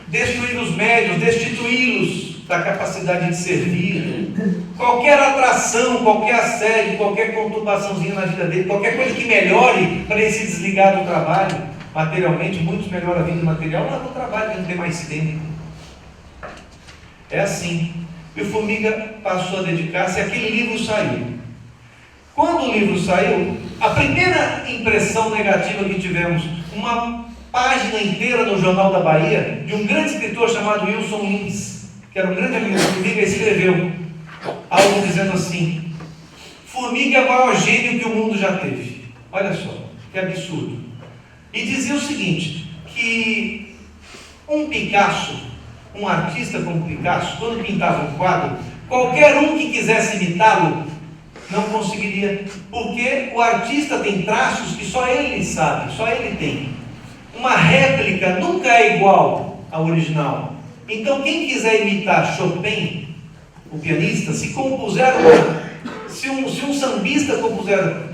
Destruir os médiuns, destituí-los da capacidade de servir. Qualquer atração, qualquer assédio, qualquer conturbaçãozinha na vida dele, qualquer coisa que melhore para ele se desligar do trabalho, materialmente, muitos melhoram a vida material lá no trabalho, que não tem mais tempo. É assim. E o Formiga passou a dedicar-se, aquele livro saiu. Quando o livro saiu, a primeira impressão negativa que tivemos, uma página inteira no Jornal da Bahia, de um grande escritor chamado Wilson Lins, que era um grande amigo do Formiga, escreveu algo dizendo assim: Formiga é o maior gênio que o mundo já teve. Olha só, que absurdo. E dizia o seguinte, que um Picasso, um artista como Picasso, quando pintava um quadro, qualquer um que quisesse imitá-lo não conseguiria, porque o artista tem traços que só ele sabe, só ele tem. Uma réplica nunca é igual ao original. Então quem quiser imitar Chopin, o pianista, se um sambista compuser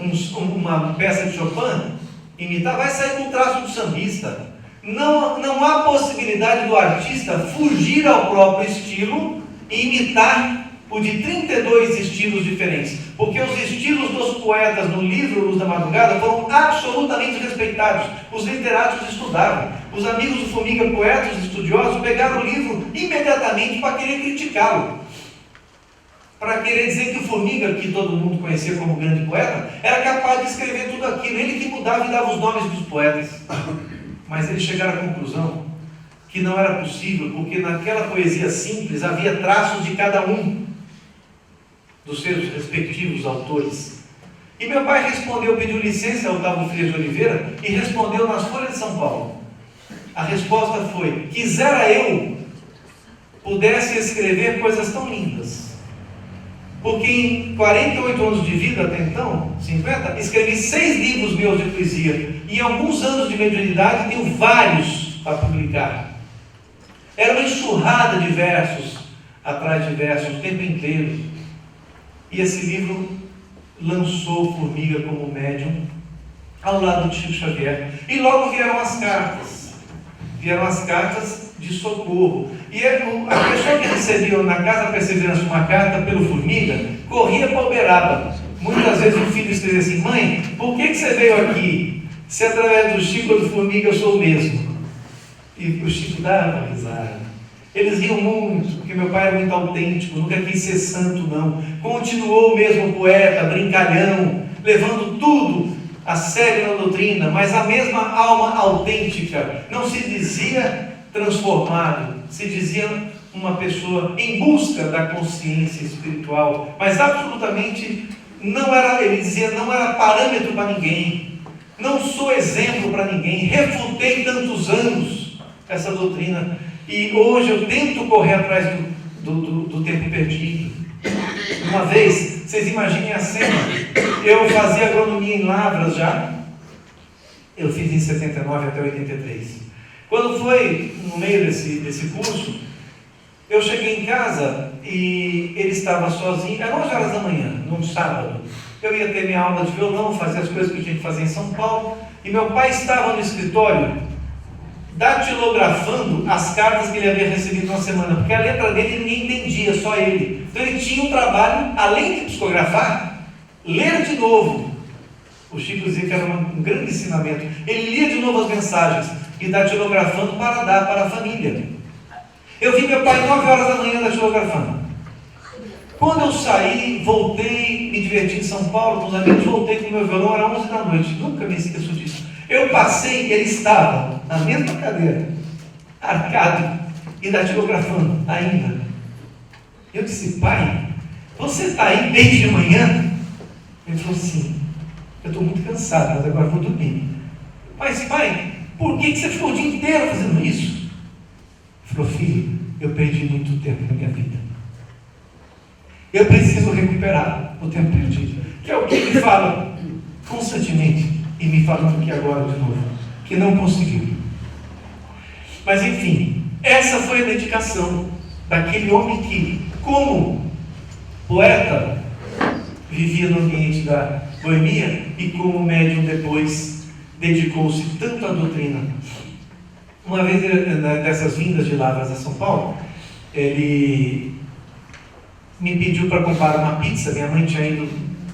uma peça de Chopin, imitar, vai sair com o traço do sambista. Não há possibilidade do artista fugir ao próprio estilo e imitar o de 32 estilos diferentes, porque os estilos dos poetas no livro Luz da Madrugada foram absolutamente respeitados. Os literatos estudavam. Os amigos do Formiga, poetas estudiosos, pegaram o livro imediatamente para querer criticá-lo, para querer dizer que o Formiga, que todo mundo conhecia como grande poeta, era capaz de escrever tudo aquilo, ele que mudava e dava os nomes dos poetas. Mas eles chegaram à conclusão que não era possível, porque naquela poesia simples havia traços de cada um dos seus respectivos autores. E meu pai respondeu, pediu licença ao Otávio Frias de Oliveira e respondeu nas Folhas de São Paulo. A resposta foi: quisera eu pudesse escrever coisas tão lindas, porque em 48 anos de vida até então, 50, escrevi 6 livros meus de poesia, e em alguns anos de mediunidade tenho vários para publicar. Era uma enxurrada de versos atrás de versos o tempo inteiro. E esse livro lançou Formiga como médium ao lado de Chico Xavier. E logo vieram as cartas. Vieram as cartas de socorro. E a pessoa que recebeu na Casa Perseverança uma carta pelo Formiga corria para Uberaba. Muitas vezes o filho escrevia assim: mãe, por que você veio aqui? Se através do Chico ou do Formiga eu sou o mesmo. E o Chico dava risada. Eles riam muito, porque meu pai era muito autêntico, nunca quis ser santo não. Continuou o mesmo poeta, brincalhão, levando tudo a sério na doutrina, mas a mesma alma autêntica. Não se dizia transformado, se dizia uma pessoa em busca da consciência espiritual, mas absolutamente não era, ele dizia, não era parâmetro para ninguém, não sou exemplo para ninguém, refutei tantos anos essa doutrina, e hoje eu tento correr atrás do tempo perdido. Uma vez, vocês imaginem a cena, eu fazia agronomia em Lavras já, eu fiz em 79 até 83. Quando foi no meio desse curso, eu cheguei em casa e ele estava sozinho, era 11 horas da manhã, num sábado. Eu ia ter minha aula de violão, fazer as coisas que eu tinha que fazer em São Paulo, e meu pai estava no escritório datilografando as cartas que ele havia recebido na semana, porque a letra dele ninguém entendia, só ele. Então ele tinha um trabalho, além de psicografar, ler de novo. O Chico dizia que era um grande ensinamento. Ele lia de novo as mensagens e datilografando para dar para a família. Eu vi meu pai 9 horas da manhã datilografando. Quando eu saí, voltei, me diverti em São Paulo com os amigos, voltei com o meu violão, era 11 da noite, nunca me esqueço disso. Eu passei, ele estava na mesma cadeira, arcado e datilografando ainda. Eu disse: pai, você está aí desde de manhã? Ele falou: sim, eu estou muito cansado, mas agora vou dormir. Mas pai, por que você ficou o dia inteiro fazendo isso? Ele falou: filho, eu perdi muito tempo na minha vida. Eu preciso recuperar o tempo perdido. Que é o que ele fala constantemente. E me falando aqui agora de novo, que não conseguiu. Mas enfim, essa foi a dedicação daquele homem que, como poeta, vivia no ambiente da boemia e como médium depois dedicou-se tanto à doutrina. Uma vez, dessas vindas de Lavras a São Paulo, ele me pediu para comprar uma pizza. Minha mãe tinha ido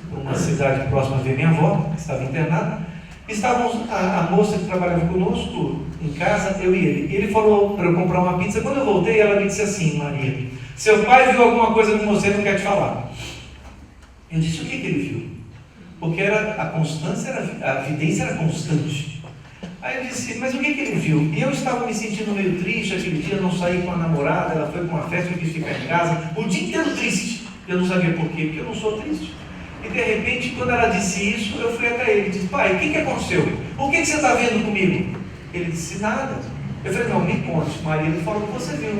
para uma cidade próxima ver minha avó, que estava internada. Estávamos, a moça que trabalhava conosco em casa, eu e ele. Ele falou para eu comprar uma pizza. Quando eu voltei, ela me disse assim: Maria, seu pai viu alguma coisa com você e não quer te falar. Eu disse: o que ele viu? Porque a constância, a evidência era constante. Aí eu disse: mas o que ele viu? E eu estava me sentindo meio triste aquele dia, não saí com a namorada, ela foi para uma festa, eu quis ficar em casa, o dia inteiro triste. Eu não sabia por quê, porque eu não sou triste. E de repente, quando ela disse isso, eu fui até ele e disse: pai, o que aconteceu? O que você está vendo comigo? Ele disse: nada. Eu falei: não, me conte. Maria, ele falou: o que você viu?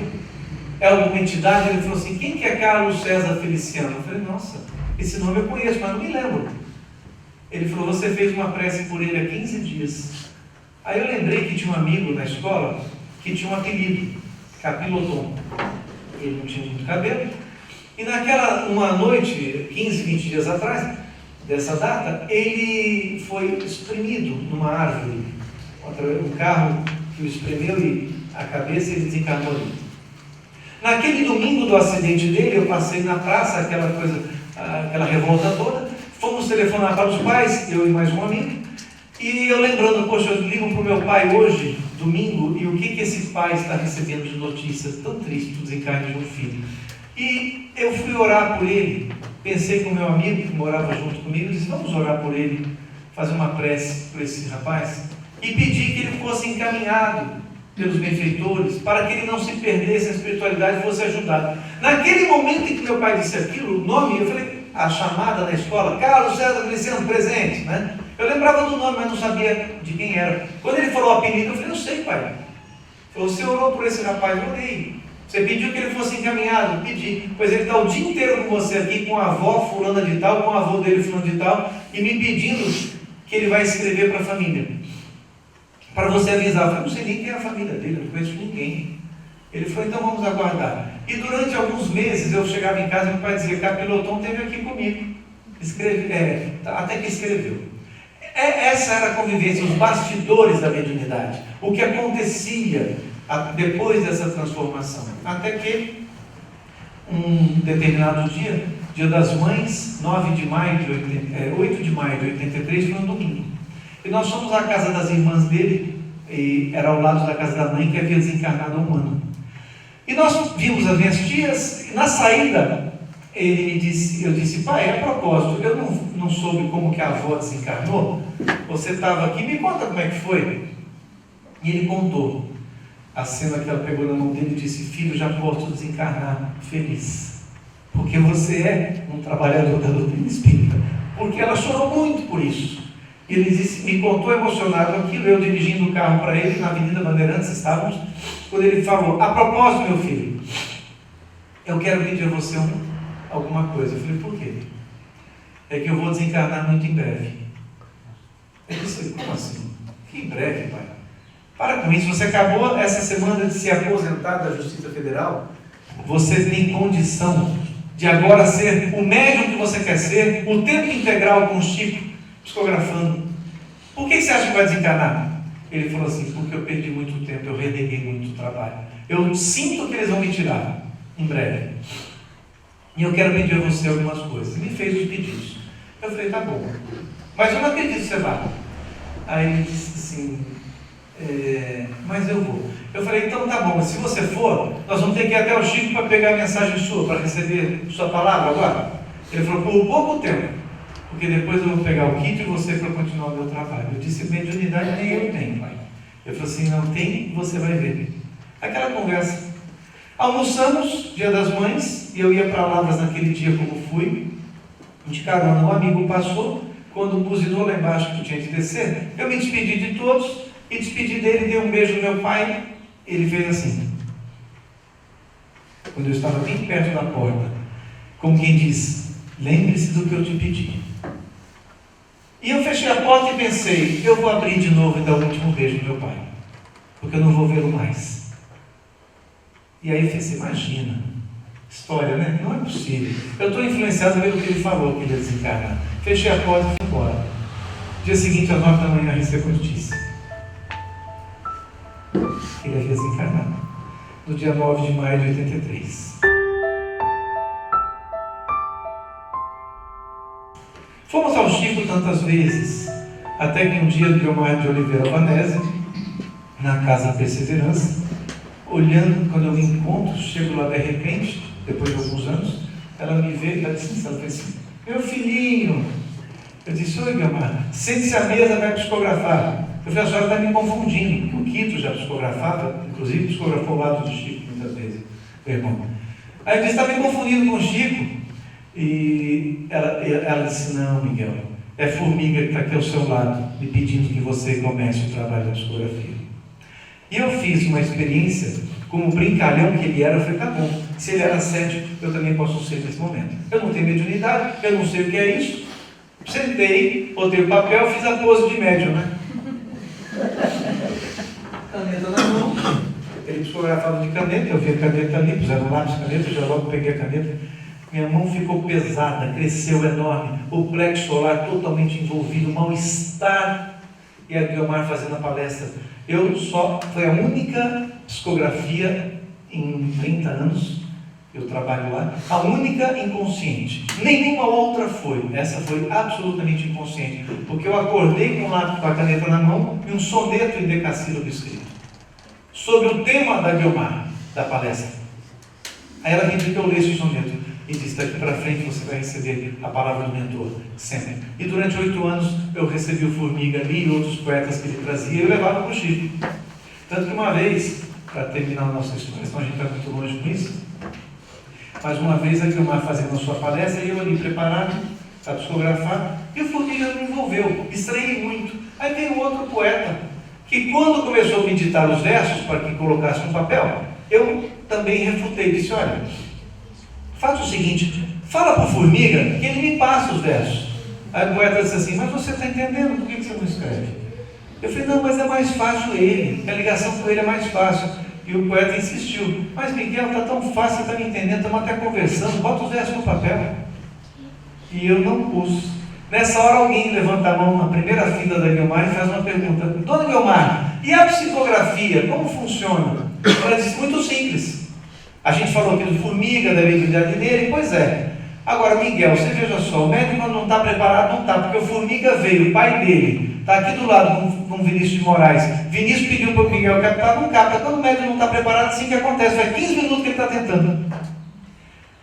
É alguma entidade? Ele falou assim: quem que é Carlos César Feliciano? Eu falei: nossa, esse nome eu conheço, mas não me lembro. Ele falou: você fez uma prece por ele há 15 dias. Aí eu lembrei que tinha um amigo na escola que tinha um apelido, Capiloton. Ele não tinha muito cabelo. E uma noite, 15, 20 dias atrás, dessa data, ele foi espremido numa árvore. Um carro que o espremeu e a cabeça ele desencarnou ali. Naquele domingo do acidente dele, eu passei na praça, aquela revolta toda. Fomos telefonar para os pais, eu e mais um amigo. E eu lembrando: poxa, eu ligo para o meu pai hoje, domingo, e o que esse pai está recebendo de notícias tão tristes do desencarne de um filho? E eu fui orar por ele. Pensei com o meu amigo que morava junto comigo, disse: vamos orar por ele, fazer uma prece por esse rapaz, e pedir que ele fosse encaminhado pelos benfeitores, para que ele não se perdesse na espiritualidade e fosse ajudado. Naquele momento em que meu pai disse aquilo, o nome, eu falei, a chamada na escola: Carlos César Feliciano presente, né? Eu lembrava do nome, mas não sabia de quem era. Quando ele falou o apelido, eu falei: não sei, pai. Ele falou: você orou por esse rapaz? Eu orei. Você pediu que ele fosse encaminhado? Pedi. Pois ele está o dia inteiro com você aqui, com a avó fulana de tal, com o avô dele fulano de tal, e me pedindo que ele vai escrever para a família, para você avisar. Eu falei: não sei nem quem é a família dele, não conheço ninguém. Ele falou: então vamos aguardar. E durante alguns meses eu chegava em casa e meu pai dizia: Capiloton esteve aqui comigo, até que escreveu. Essa era a convivência, os bastidores da mediunidade, o que acontecia depois dessa transformação. Até que um determinado dia, Dia das Mães, 8 de maio de 83, foi um domingo. E nós fomos à casa das irmãs dele, e era ao lado da casa da mãe, que havia desencarnado há um ano. E nós vimos as minhas tias, e na saída, eu disse: pai, a propósito, eu não soube como que a avó desencarnou, você estava aqui, me conta como é que foi. E ele contou a cena que ela pegou na mão dele e disse: filho, já posso desencarnar feliz, porque você é um trabalhador da doutrina espírita. Porque ela chorou muito por isso. E ele me contou emocionado aquilo, eu dirigindo o carro para ele, na Avenida Bandeirantes estávamos, quando ele falou: a propósito, meu filho, eu quero pedir a você alguma coisa. Eu falei: por quê? É que eu vou desencarnar muito em breve. Ele disse: como assim? Que em breve, pai? Para com isso, você acabou essa semana de se aposentar da Justiça Federal, você tem condição de agora ser o médium que você quer ser, o tempo integral com o Chico, psicografando. Por que você acha que vai desencarnar? Ele falou assim: porque eu perdi muito tempo, eu reneguei muito trabalho. Eu sinto que eles vão me tirar em breve. E eu quero pedir a você algumas coisas. Ele me fez os pedidos. Eu falei: tá bom, mas eu não acredito que você vá. Aí ele disse assim: mas eu vou. Eu falei: então tá bom, mas se você for, nós vamos ter que ir até o Chico para pegar a mensagem sua, para receber sua palavra agora. Ele falou: por pouco tempo, porque depois eu vou pegar o kit de você para continuar o meu trabalho. Eu disse: mediunidade nem eu tenho, pai. Ele falou assim: não tem, você vai ver. Aquela conversa. Almoçamos, Dia das Mães, e eu ia para Lavras naquele dia, como fui, de carona. Um amigo passou, quando buzinou lá embaixo que eu tinha que descer, eu me despedi de todos, e despedi dele, dei um beijo no meu pai. Ele fez assim, quando eu estava bem perto da porta, como quem diz: lembre-se do que eu te pedi. E eu fechei a porta e pensei: eu vou abrir de novo e dar o último beijo no meu pai, porque eu não vou vê-lo mais. E aí você imagina, história, né? Não é possível. Eu estou influenciado pelo que ele falou, que ele ia desencarnar. Fechei a porta e fui embora. Dia seguinte, às 9 da manhã, recebo a notícia. Ele havia desencarnado. No dia 9 de maio de 83. Fomos ao Chico tantas vezes, até que um dia Guiomar de Oliveira Vanese, na Casa Perseverança, olhando, quando eu me encontro, chego lá de repente, depois de alguns anos, ela me vê e ela disse assim: meu filhinho. Eu disse: oi, Guiomar, sente-se à mesa, vai psicografar. Eu falei: a senhora está me confundindo, porque o Quito já psicografava, inclusive psicografou o lado do Chico muitas vezes, meu irmão. Aí ele disse: está me confundindo com o Chico. E ela disse: não, Miguel, é Formiga que está aqui ao seu lado, me pedindo que você comece o trabalho da psicografia. E eu fiz uma experiência, como brincalhão que ele era, eu falei: tá bom, se ele era cético, eu também posso ser nesse momento. Eu não tenho mediunidade, eu não sei o que é isso. Sentei, botei o papel, fiz a pose de médium, né? Caneta na mão. Ele psicografava de caneta, eu vi a caneta ali, puseram lápis, caneta, eu já logo peguei a caneta. Minha mão ficou pesada, cresceu enorme, o plexo solar totalmente envolvido, mal-estar. E a Guiomar fazendo a palestra. Foi a única psicografia em 30 anos, eu trabalho lá, a única inconsciente. Nenhuma outra foi. Essa foi absolutamente inconsciente, porque eu acordei com a caneta na mão e um soneto em decassílabo escrito, sobre o tema da Guiomar, da palestra. Aí ela pediu que eu lesse o soneto e disse: daqui para frente você vai receber a palavra do mentor, sempre. E durante 8 anos eu recebi o Formiga ali e outros poetas que ele trazia e eu levava para o Chico. Tanto que uma vez, para terminar a nossa história, senão a gente está muito longe com isso, mas uma vez a Guiomar fazendo a sua palestra e eu ali preparado para psicografar, e o Formiga me envolveu, estranhei muito. Aí veio outro poeta, que quando começou a meditar os versos para que colocasse no papel, eu também refutei, disse: olha, faz o seguinte, fala para o Formiga que ele me passa os versos. Aí o poeta disse assim: mas você está entendendo, por que você não escreve? Eu falei: não, mas é mais fácil ele, a ligação com ele é mais fácil. E o poeta insistiu: mas Miguel, está tão fácil, você está me entendendo, estamos até conversando, bota os versos no papel. E eu não pus. Nessa hora alguém levanta a mão na primeira fila da Guiomar e faz uma pergunta: dona Guiomar, e a psicografia, como funciona? Ela disse: muito simples. A gente falou aqui do Formiga, da mediunidade dele, pois é. Agora, Miguel, você veja só, o médico quando não está preparado, não está, porque o Formiga veio, o pai dele, está aqui do lado com Vinícius de Moraes. Vinícius pediu para o Miguel captar, não capta. Quando o médico não está preparado, assim que acontece, faz 15 minutos que ele está tentando.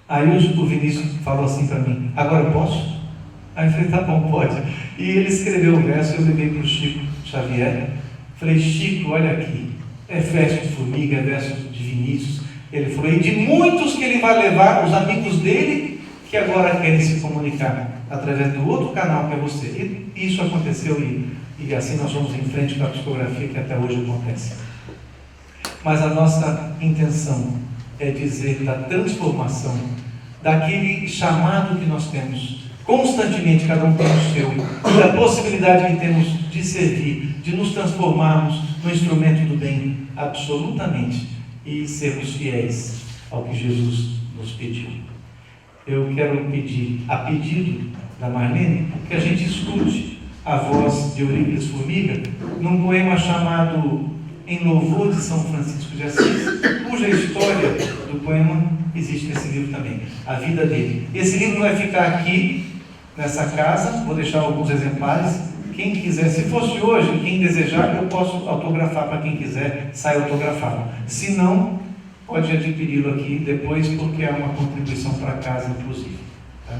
Aí o Vinícius falou assim para mim: agora eu posso? Aí eu falei: tá bom, pode. E ele escreveu o verso, eu levei para o Chico Xavier. Falei: Chico, olha aqui, é verso de Formiga, é verso de Vinícius. Ele falou: e de muitos que ele vai levar, os amigos dele, que agora querem se comunicar através do outro canal que é você. E isso aconteceu e assim nós vamos em frente com a psicografia que até hoje acontece. Mas a nossa intenção é dizer da transformação, daquele chamado que nós temos constantemente, cada um tem o seu, e da possibilidade que temos de servir, de nos transformarmos no instrumento do bem, absolutamente, e sermos fiéis ao que Jesus nos pediu. Eu quero pedir, a pedido da Marlene, que a gente escute a voz de Eurípides Formiga num poema chamado Em Louvor de São Francisco de Assis, cuja história do poema existe nesse livro também, a vida dele. Esse livro vai ficar aqui nessa casa, vou deixar alguns exemplares. Quem quiser, se fosse hoje, quem desejar, eu posso autografar para quem quiser, sai autografado. Se não, pode adquiri-lo aqui depois, porque é uma contribuição para casa, inclusive. Tá?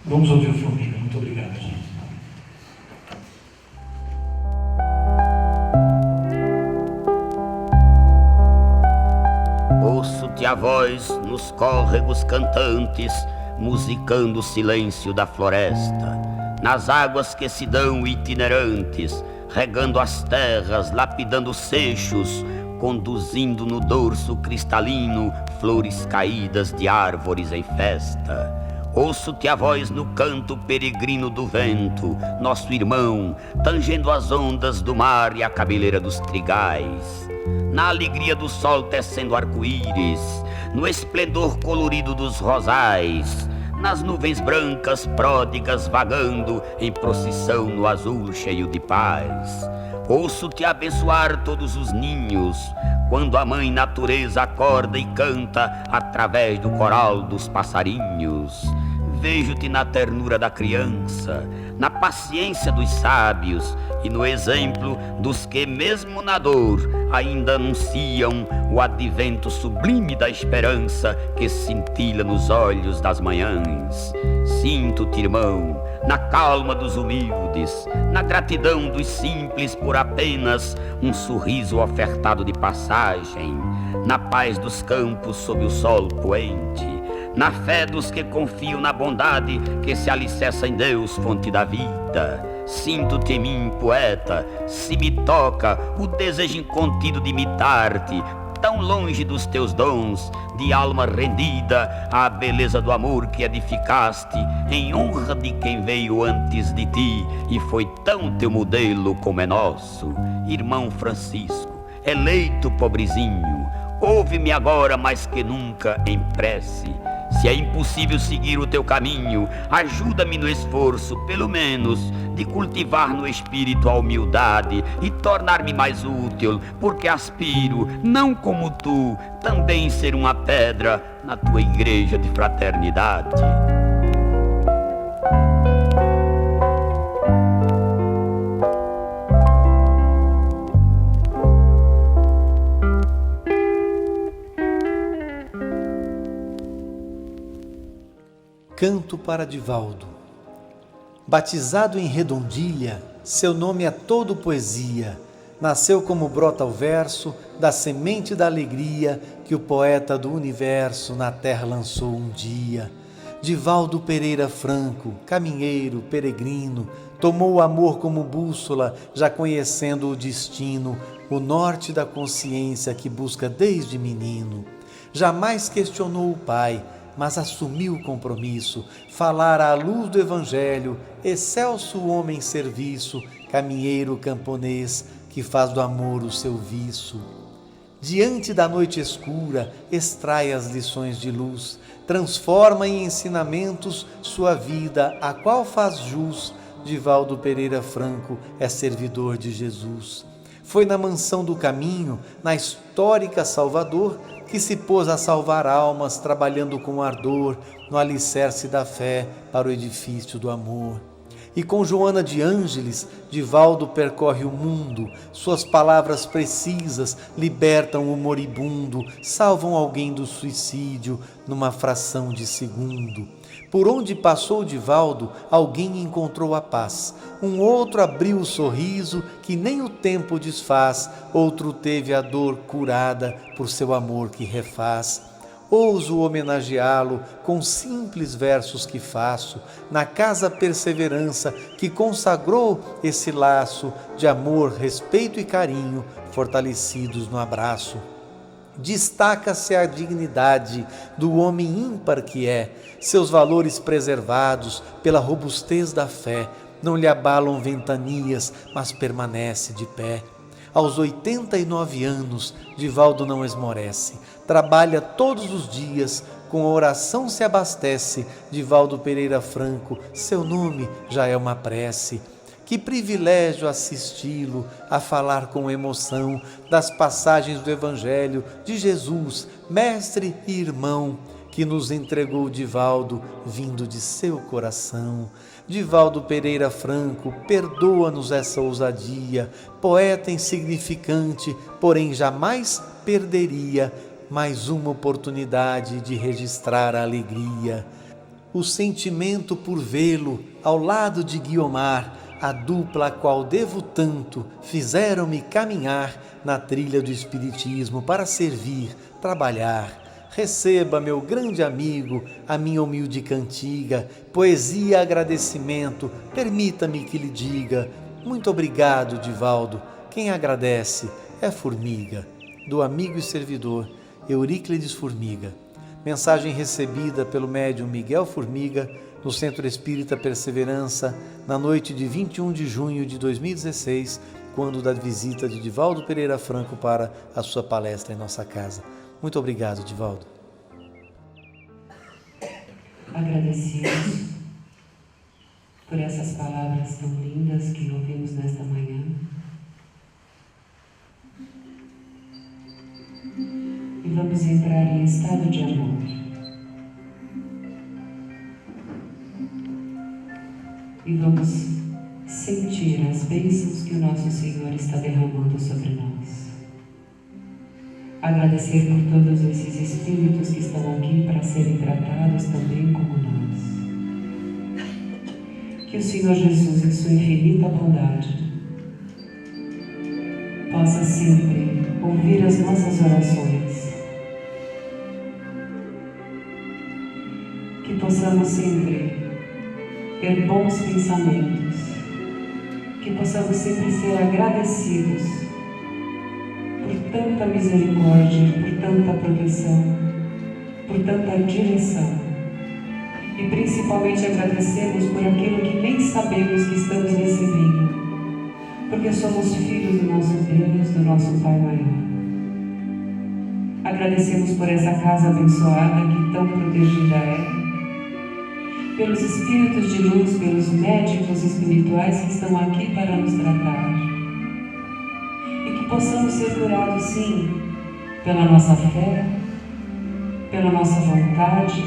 Vamos ouvir o Formiga. Muito obrigado, gente. Ouço-te a voz nos córregos cantantes, musicando o silêncio da floresta, nas águas que se dão itinerantes, regando as terras, lapidando seixos, conduzindo no dorso cristalino flores caídas de árvores em festa. Ouço-te a voz no canto peregrino do vento, nosso irmão, tangendo as ondas do mar e a cabeleira dos trigais, na alegria do sol tecendo arco-íris, no esplendor colorido dos rosais, nas nuvens brancas pródigas vagando em procissão no azul cheio de paz. Ouço-te abençoar todos os ninhos, quando a mãe natureza acorda e canta através do coral dos passarinhos. Vejo-te na ternura da criança, na paciência dos sábios e no exemplo dos que, mesmo na dor, ainda anunciam o advento sublime da esperança que cintila nos olhos das manhãs. Sinto-te, irmão, na calma dos humildes, na gratidão dos simples por apenas um sorriso ofertado de passagem, na paz dos campos sob o sol poente, na fé dos que confiam na bondade que se alicerça em Deus, fonte da vida. Sinto-te em mim, poeta, se me toca o desejo incontido de imitar-te, tão longe dos teus dons, de alma rendida à beleza do amor que edificaste, em honra de quem veio antes de ti e foi tão teu modelo como é nosso. Irmão Francisco, eleito pobrezinho, ouve-me agora mais que nunca em prece. Se é impossível seguir o teu caminho, ajuda-me no esforço, pelo menos, de cultivar no espírito a humildade e tornar-me mais útil, porque aspiro, não como tu, também ser uma pedra na tua igreja de fraternidade. Canto para Divaldo. Batizado em Redondilha, seu nome é todo poesia. Nasceu como brota o verso da semente da alegria que o poeta do universo na terra lançou um dia. Divaldo Pereira Franco, caminheiro, peregrino, tomou o amor como bússola, já conhecendo o destino, o norte da consciência que busca desde menino. Jamais questionou o pai, mas assumiu o compromisso, falar à luz do Evangelho, excelso homem serviço, caminheiro camponês, que faz do amor o seu vício. Diante da noite escura, extrai as lições de luz, transforma em ensinamentos sua vida, a qual faz jus. Divaldo Pereira Franco é servidor de Jesus. Foi na mansão do caminho, na histórica Salvador, que se pôs a salvar almas, trabalhando com ardor no alicerce da fé para o edifício do amor. E com Joana de Ângeles, Divaldo percorre o mundo, suas palavras precisas libertam o moribundo, salvam alguém do suicídio numa fração de segundo. Por onde passou Divaldo, alguém encontrou a paz. Um outro abriu o sorriso que nem o tempo desfaz. Outro teve a dor curada por seu amor que refaz. Ouso homenageá-lo com simples versos que faço, na casa Perseverança que consagrou esse laço de amor, respeito e carinho, fortalecidos no abraço. Destaca-se a dignidade do homem ímpar que é, seus valores preservados pela robustez da fé, não lhe abalam ventanias, mas permanece de pé. Aos 89 anos, Divaldo não esmorece, trabalha todos os dias, com a oração se abastece. Divaldo Pereira Franco, seu nome já é uma prece. Que privilégio assisti-lo a falar com emoção das passagens do Evangelho de Jesus, mestre e irmão, que nos entregou Divaldo, vindo de seu coração. Divaldo Pereira Franco, perdoa-nos essa ousadia, poeta insignificante, porém jamais perderia mais uma oportunidade de registrar a alegria. O sentimento por vê-lo ao lado de Guiomar, a dupla a qual devo tanto, fizeram-me caminhar na trilha do Espiritismo para servir, trabalhar. Receba, meu grande amigo, a minha humilde cantiga, poesia, agradecimento, permita-me que lhe diga, muito obrigado, Divaldo, quem agradece é formiga. Do amigo e servidor, Euríclides Formiga. Mensagem recebida pelo médium Miguel Formiga, no Centro Espírita Perseverança, na noite de 21 de junho de 2016, quando da visita de Divaldo Pereira Franco para a sua palestra em nossa casa. Muito obrigado, Divaldo. agradecidos por essas palavras tão lindas que ouvimos nesta manhã. E vamos entrar em estado de amor. E vamos sentir as bênçãos que o nosso Senhor está derramando sobre nós. Agradecer por todos esses espíritos que estão aqui para serem tratados também como nós. Que o Senhor Jesus, em sua infinita bondade, possa sempre ouvir as nossas orações. Que possamos sempre ter bons pensamentos. Que possamos sempre ser agradecidos por tanta misericórdia, por tanta proteção, por tanta direção. E principalmente agradecemos por aquilo que nem sabemos que estamos recebendo, porque somos filhos do nosso Deus, do nosso Pai maior. Agradecemos por essa casa abençoada que tão protegida é, pelos espíritos de luz, pelos médicos espirituais que estão aqui para nos tratar. E que possamos ser curados, sim, pela nossa fé, pela nossa vontade,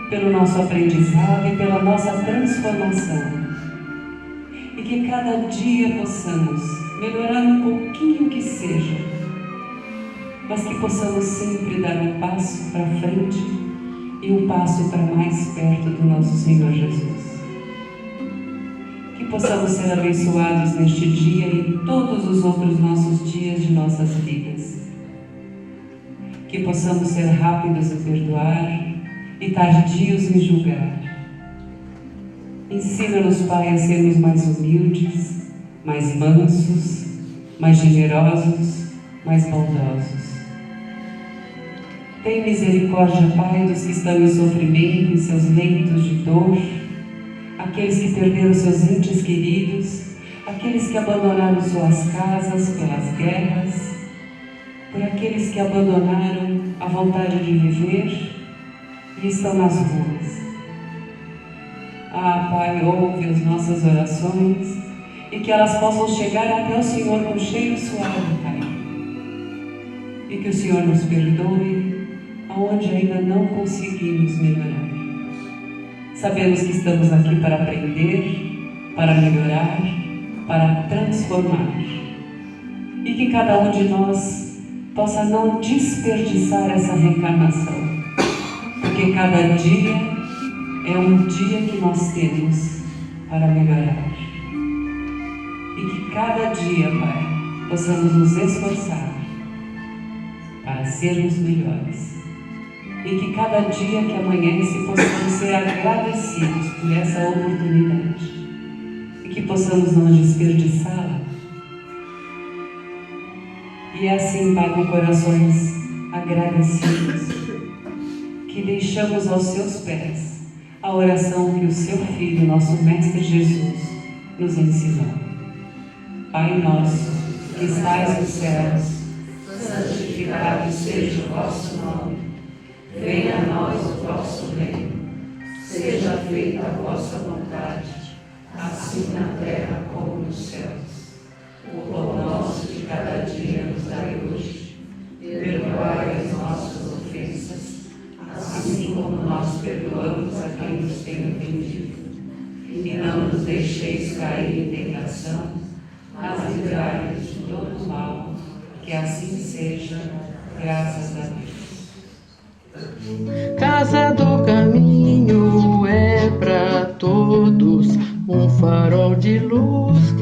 pelo nosso aprendizado e pela nossa transformação. E que cada dia possamos melhorar um pouquinho que seja, mas que possamos sempre dar um passo para frente e um passo para mais perto do nosso Senhor Jesus. Que possamos ser abençoados neste dia e em todos os outros nossos dias de nossas vidas. Que possamos ser rápidos em perdoar e tardios em julgar. Ensina-nos, Pai, a sermos mais humildes, mais mansos, mais generosos, mais bondosos. Tem misericórdia, Pai, dos que estão em sofrimento, em seus leitos de dor, aqueles que perderam seus entes queridos, aqueles que abandonaram suas casas pelas guerras, por aqueles que abandonaram a vontade de viver e estão nas ruas. Ah, Pai, ouve as nossas orações e que elas possam chegar até o Senhor com cheiro suave, Pai. E que o Senhor nos perdoe aonde ainda não conseguimos melhorar. Sabemos que estamos aqui para aprender, para melhorar, para transformar. E que cada um de nós possa não desperdiçar essa reencarnação, porque cada dia é um dia que nós temos para melhorar. E que cada dia, Pai, possamos nos esforçar para sermos melhores. E que cada dia que amanhece possamos ser agradecidos por essa oportunidade. E que possamos não desperdiçá-la. E é assim, Pai, com corações agradecidos, que deixamos aos seus pés a oração que o seu Filho, nosso Mestre Jesus, nos ensinou. Pai nosso, que estais nos céus, santificado seja o vosso nome. Venha a nós o vosso reino. Seja feita a vossa vontade, assim na terra como nos céus. O pão nosso de cada dia nos dai hoje. Perdoai as nossas ofensas, assim como nós perdoamos a quem nos tem ofendido. E não nos deixeis cair em tentação, mas livrai-nos de todo o mal. Que assim seja, graças a Deus. Casa do Caminho é para todos um farol de luz